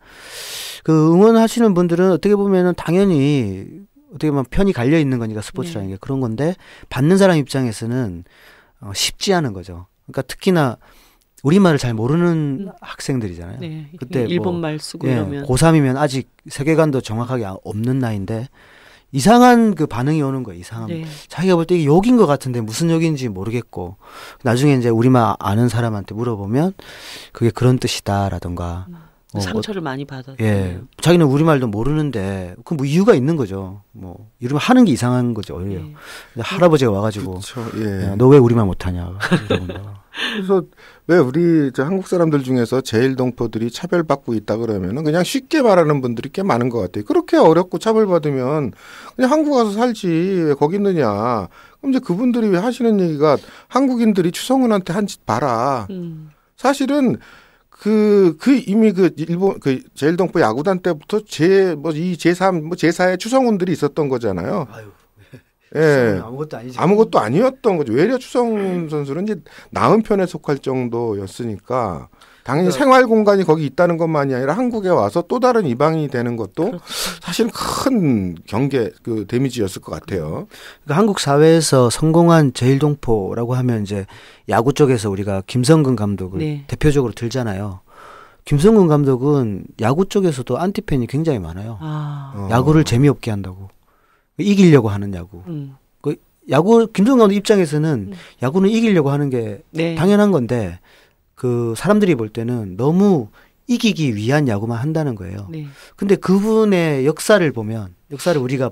[SPEAKER 3] 그 응원하시는 분들은 어떻게 보면은 당연히 어떻게 보면 편이 갈려 있는 거니까 스포츠라는 게 그런 건데 받는 사람 입장에서는 쉽지 않은 거죠. 그러니까 특히나 우리말을 잘 모르는 학생들이잖아요.
[SPEAKER 1] 네.
[SPEAKER 3] 그때
[SPEAKER 1] 일본말 쓰고 이러면
[SPEAKER 3] 고3이면 아직 세계관도 정확하게 없는 나이인데 이상한 그 반응이 오는 거예요. 이상한. 자기가 볼 때 이게 욕인 것 같은데 무슨 욕인지 모르겠고 나중에 이제 우리말 아는 사람한테 물어보면 그게 그런 뜻이다라던가
[SPEAKER 1] 상처를 많이 받았어요.
[SPEAKER 3] 예, 자기는 우리말도 모르는데 그 뭐 이유가 있는 거죠. 뭐 이러면 하는 게 이상한 거죠. 오히려 할아버지가 와가지고 너 왜 우리말 못하냐.
[SPEAKER 2] 그래서 왜 우리 한국 사람들 중에서 제일동포들이 차별받고 있다 그러면은 그냥 쉽게 말하는 분들이 꽤 많은 것 같아요. 그렇게 어렵고 차별받으면 그냥 한국 가서 살지 왜 거기 있느냐. 그럼 이제 그분들이 왜 하시는 얘기가 한국인들이 추성훈한테 한 짓 봐라. 사실은 이미 일본 제일동포 야구단 때부터 제3, 제4의 추성훈들이 있었던 거잖아요.
[SPEAKER 3] 아유.
[SPEAKER 2] 예.
[SPEAKER 3] 아무것도 아니죠.
[SPEAKER 2] 아무것도 아니었던 거죠. 외려 추성훈 선수는 이제 나은 편에 속할 정도였으니까 당연히 생활 공간이 거기 있다는 것만이 아니라 한국에 와서 또 다른 이방인이 되는 것도 사실은 큰 데미지였을 것 같아요.
[SPEAKER 3] 그러니까 한국 사회에서 성공한 제일동포라고 하면 이제 야구 쪽에서 우리가 김성근 감독을 대표적으로 들잖아요. 김성근 감독은 야구 쪽에서도 안티팬이 굉장히 많아요. 야구를 재미없게 한다고. 이기려고 하는 야구. 김성근 감독 입장에서는 야구는 이기려고 하는 게 당연한 건데 그 사람들이 볼 때는 너무 이기기 위한 야구만 한다는 거예요.
[SPEAKER 1] 네.
[SPEAKER 3] 근데 그분의 역사를 보면, 역사를 우리가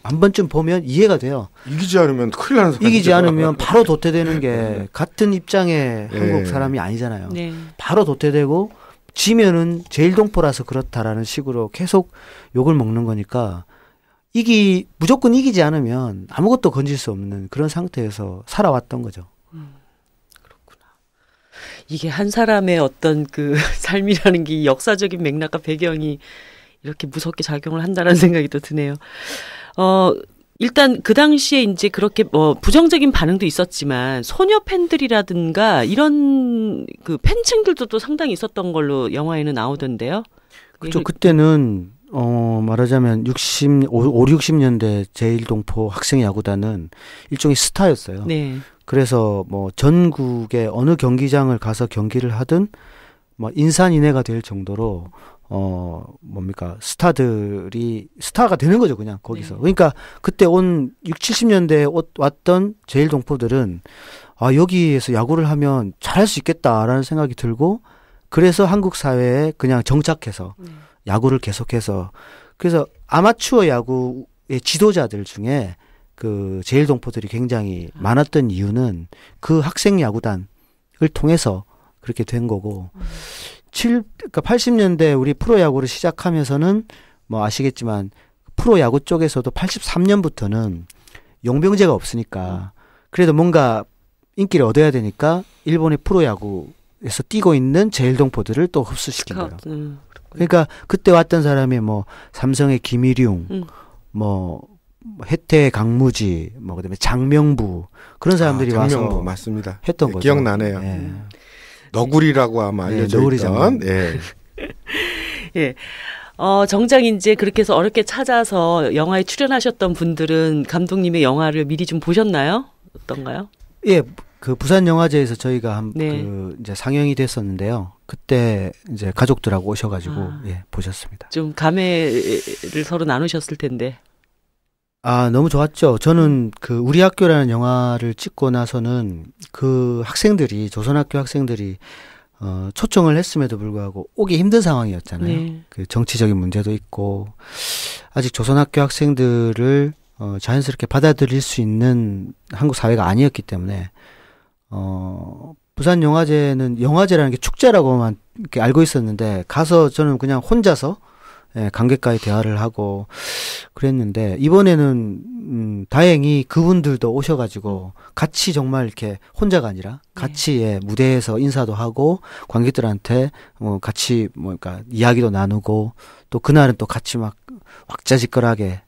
[SPEAKER 3] 한 번쯤 보면 이해가 돼요.
[SPEAKER 2] 이기지 않으면 큰일 나는 사람이죠.
[SPEAKER 3] 이기지 않으면 바로 도태되는 게 같은 입장의 한국 사람이 아니잖아요.
[SPEAKER 1] 네.
[SPEAKER 3] 바로 도태되고 지면은 제일동포라서 그렇다라는 식으로 계속 욕을 먹는 거니까 무조건 이기지 않으면 아무것도 건질 수 없는 그런 상태에서 살아왔던 거죠.
[SPEAKER 1] 그렇구나. 이게 한 사람의 어떤 그 삶이라는 게 역사적인 맥락과 배경이 이렇게 무섭게 작용을 한다는 생각이 또 드네요. 일단 그 당시에 이제 그렇게 부정적인 반응도 있었지만 소녀 팬들이라든가 이런 그 팬층들도 또 상당히 있었던 걸로 영화에는 나오던데요.
[SPEAKER 3] 그렇죠. 그때는 말하자면 60년대 제일동포 학생 야구단은 일종의 스타였어요.
[SPEAKER 1] 네.
[SPEAKER 3] 그래서 뭐 전국의 어느 경기장을 가서 경기를 하든 뭐 인산인해가 될 정도로 스타가 되는 거죠, 그냥 거기서.
[SPEAKER 1] 네.
[SPEAKER 3] 그러니까 그때 60, 70년대에 왔던 제일동포들은 여기에서 야구를 하면 잘할 수 있겠다라는 생각이 들고 그래서 한국 사회에 그냥 정착해서 야구를 계속해서 그래서 아마추어 야구의 지도자들 중에 그 제일동포들이 굉장히 많았던 이유는 그 학생 야구단을 통해서 그렇게 된 거고 그러니까 80년대 우리 프로야구를 시작하면서는 뭐 아시겠지만 프로야구 쪽에서도 83년부터는 용병제가 없으니까 그래도 뭔가 인기를 얻어야 되니까 일본의 프로야구에서 뛰고 있는 제일동포들을 또 흡수시킨 거예요. 그러니까 그때 왔던 사람이 뭐 삼성의 김일용, 뭐 혜태의 강무지, 뭐 그다음에 장명부 그런 사람들이
[SPEAKER 2] 장명부,
[SPEAKER 3] 와서
[SPEAKER 2] 맞습니다.
[SPEAKER 3] 했던 거죠.
[SPEAKER 2] 기억나네요.
[SPEAKER 3] 예.
[SPEAKER 2] 너구리라고 아마 알려져 있던. 예.
[SPEAKER 1] 예. 정작 이제 그렇게 해서 어렵게 찾아서 영화에 출연하셨던 분들은 감독님의 영화를 미리 좀 보셨나요? 어떤가요?
[SPEAKER 3] 예, 그 부산 영화제에서 저희가
[SPEAKER 1] 네.
[SPEAKER 3] 이제 상영이 됐었는데요. 그때 이제 가족들하고 오셔가지고 보셨습니다.
[SPEAKER 1] 좀 감회를 서로 나누셨을 텐데.
[SPEAKER 3] 너무 좋았죠. 저는 그 우리 학교라는 영화를 찍고 나서는 그 학생들이 조선학교 학생들이 초청을 했음에도 불구하고 오기 힘든 상황이었잖아요.
[SPEAKER 1] 네.
[SPEAKER 3] 그 정치적인 문제도 있고 아직 조선학교 학생들을 자연스럽게 받아들일 수 있는 한국 사회가 아니었기 때문에 부산 영화제는 영화제라는 게 축제라고만 이렇게 알고 있었는데 가서 저는 그냥 혼자서 관객과의 대화를 하고 그랬는데 이번에는 다행히 그분들도 오셔가지고 같이 정말 이렇게 혼자가 아니라 같이 무대에서 인사도 하고 관객들한테 같이 그러니까 이야기도 나누고 또 그날은 또 같이 막 왁자지껄하게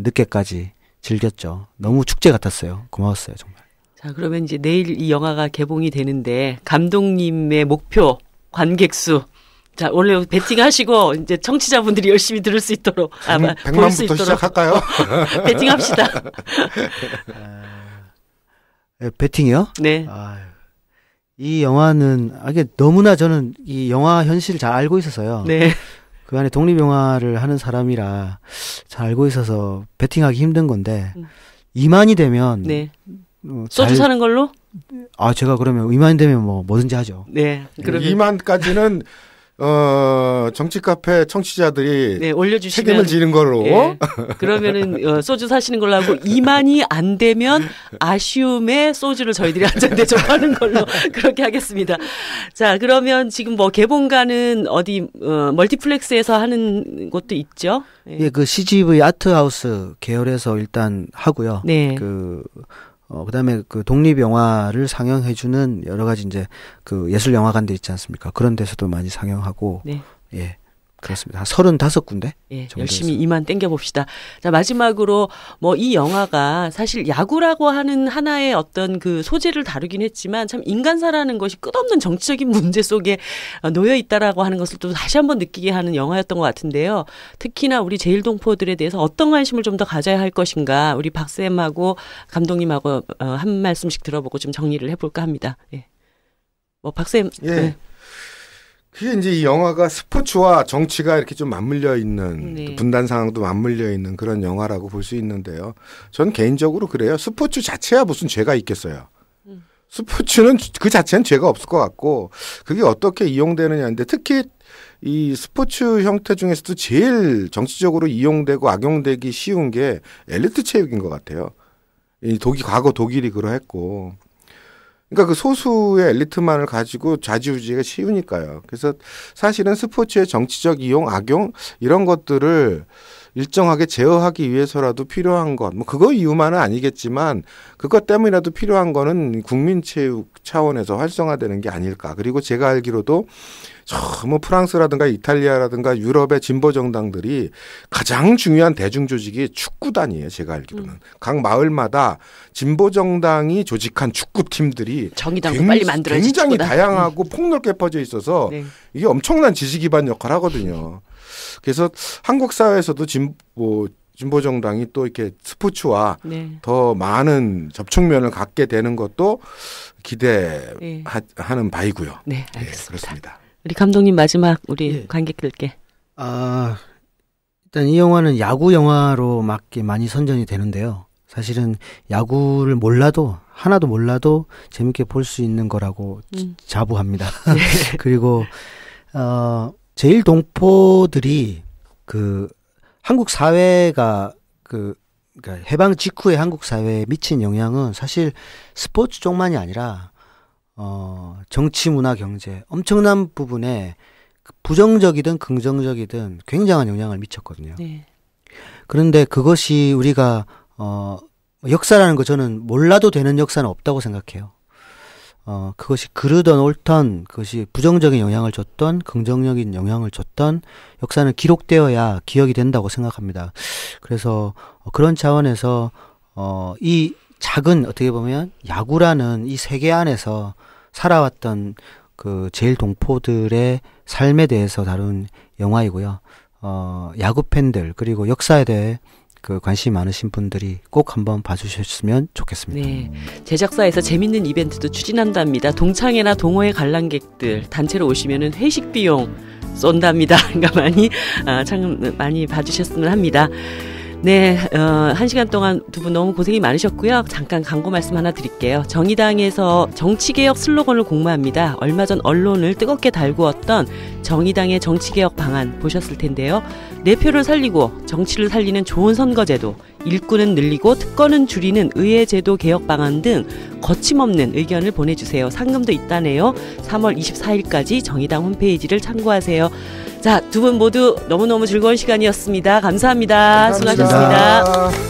[SPEAKER 3] 늦게까지 즐겼죠. 너무 축제 같았어요. 고마웠어요 정말.
[SPEAKER 1] 자, 그러면 이제 내일 이 영화가 개봉이 되는데 감독님의 목표 관객 수. 자, 원래 배팅하시고 이제 청취자분들이 열심히 들을 수 있도록 아마 볼 수
[SPEAKER 2] 100만부터
[SPEAKER 1] 있도록
[SPEAKER 2] 시작할까요?
[SPEAKER 1] 배팅합시다.
[SPEAKER 3] 배팅이요?
[SPEAKER 1] 네.
[SPEAKER 3] 이 영화는 이게 너무나 저는 이 영화 현실을 잘 알고 있어서요.
[SPEAKER 1] 네.
[SPEAKER 3] 그 안에 독립영화를 하는 사람이라 잘 알고 있어서 배팅하기 힘든 건데 2만이 되면
[SPEAKER 1] 소주 사는 걸로?
[SPEAKER 3] 제가 그러면 2만이 되면 뭐 뭐든지 하죠.
[SPEAKER 1] 네.
[SPEAKER 2] 그러면 2만까지는 정치 카페 청취자들이
[SPEAKER 1] 올려주시면
[SPEAKER 2] 책임을 지는 걸로.
[SPEAKER 1] 그러면은 소주 사시는 걸로 하고 2만이 안 되면 아쉬움에 소주를 저희들이 한 잔 대접하는 걸로 그렇게 하겠습니다. 자, 그러면 지금 뭐 개봉가는 어디 멀티플렉스에서 하는 곳도 있죠?
[SPEAKER 3] 예, 그 CGV 아트하우스 계열에서 일단 하고요.
[SPEAKER 1] 네.
[SPEAKER 3] 그다음에 그 독립영화를 상영해주는 여러 가지 이제 그 예술영화관들 있지 않습니까? 그런 데서도 많이 상영하고. 예. 그렇습니다. 한 35군데?
[SPEAKER 1] 열심히 2만 땡겨봅시다. 자, 마지막으로 뭐 이 영화가 사실 야구라고 하는 하나의 어떤 그 소재를 다루긴 했지만 참 인간사라는 것이 끝없는 정치적인 문제 속에 놓여 있다라고 하는 것을 또 다시 한번 느끼게 하는 영화였던 것 같은데요. 특히나 우리 제일동포들에 대해서 어떤 관심을 좀 더 가져야 할 것인가 우리 박쌤하고 감독님하고 한 말씀씩 들어보고 좀 정리를 해볼까 합니다. 뭐 박쌤.
[SPEAKER 2] 그게 이제 이 영화가 스포츠와 정치가 이렇게 좀 맞물려 있는 분단 상황도 맞물려 있는 그런 영화라고 볼 수 있는데요. 전 개인적으로 그래요. 스포츠 자체야 무슨 죄가 있겠어요. 스포츠는 그 자체는 죄가 없을 것 같고 그게 어떻게 이용되느냐인데 특히 이 스포츠 형태 중에서도 제일 정치적으로 이용되고 악용되기 쉬운 게 엘리트 체육인 것 같아요. 과거 독일이 그러했고. 그러니까 그 소수의 엘리트만을 가지고 좌지우지가 쉬우니까요. 그래서 사실은 스포츠의 정치적 이용, 악용 이런 것들을 일정하게 제어하기 위해서라도 필요한 것, 뭐 그거 이유만은 아니겠지만 그것 때문이라도 필요한 거는 국민체육 차원에서 활성화되는 게 아닐까. 그리고 제가 알기로도 뭐 프랑스라든가 이탈리아라든가 유럽의 진보 정당들이 가장 중요한 대중 조직이 축구단이에요. 제가 알기로는 각 마을마다 진보 정당이 조직한 축구팀들이
[SPEAKER 1] 정의당도 빨리 만들어야지.
[SPEAKER 2] 굉장히
[SPEAKER 1] 축구단.
[SPEAKER 2] 다양하고 폭넓게 퍼져 있어서
[SPEAKER 1] 네.
[SPEAKER 2] 이게 엄청난 지지 기반 역할을 하거든요. 그래서 한국 사회에서도 진보 정당이 또 이렇게 스포츠와
[SPEAKER 1] 네.
[SPEAKER 2] 더 많은 접촉면을 갖게 되는 것도 기대하는
[SPEAKER 1] 네.
[SPEAKER 2] 바이고요.
[SPEAKER 1] 네, 알겠습니다.
[SPEAKER 2] 네, 그렇습니다.
[SPEAKER 1] 우리 감독님 마지막 우리
[SPEAKER 3] 예.
[SPEAKER 1] 관객들께.
[SPEAKER 3] 일단 이 영화는 야구 영화로 많이 선전이 되는데요. 사실은 야구를 하나도 몰라도 재밌게 볼 수 있는 거라고 자부합니다.
[SPEAKER 1] 네.
[SPEAKER 3] 그리고 제일 동포들이 한국 사회가 그러니까 해방 직후에 한국 사회에 미친 영향은 사실 스포츠 쪽만이 아니라 정치, 문화, 경제 엄청난 부분에 부정적이든 긍정적이든 굉장한 영향을 미쳤거든요.
[SPEAKER 1] 네.
[SPEAKER 3] 그런데 그것이 우리가 역사라는 거 저는 몰라도 되는 역사는 없다고 생각해요. 그것이 그르던 옳던, 그것이 부정적인 영향을 줬던, 긍정적인 영향을 줬던 역사는 기록되어야 기억이 된다고 생각합니다. 그래서 그런 차원에서 이 작은 어떻게 보면 야구라는 이 세계 안에서 살아왔던 그 제일 동포들의 삶에 대해서 다룬 영화이고요. 야구 팬들 그리고 역사에 대해 관심이 많으신 분들이 꼭 한번 봐주셨으면 좋겠습니다.
[SPEAKER 1] 네, 제작사에서 재밌는 이벤트도 추진한답니다. 동창회나 동호회 관람객들 단체로 오시면은 회식 비용 쏜답니다. 그러니까 많이 봐주셨으면 합니다. 네, 1시간 동안 두 분 너무 고생이 많으셨고요. 잠깐 광고 말씀 하나 드릴게요. 정의당에서 정치개혁 슬로건을 공모합니다. 얼마 전 언론을 뜨겁게 달구었던 정의당의 정치개혁 방안 보셨을 텐데요. 내 표를 살리고 정치를 살리는 좋은 선거제도, 일꾼은 늘리고 특권은 줄이는 의회제도 개혁 방안 등 거침없는 의견을 보내주세요. 상금도 있다네요. 3월 24일까지 정의당 홈페이지를 참고하세요. 자, 두 분 모두 너무너무 즐거운 시간이었습니다. 감사합니다. 수고하셨습니다.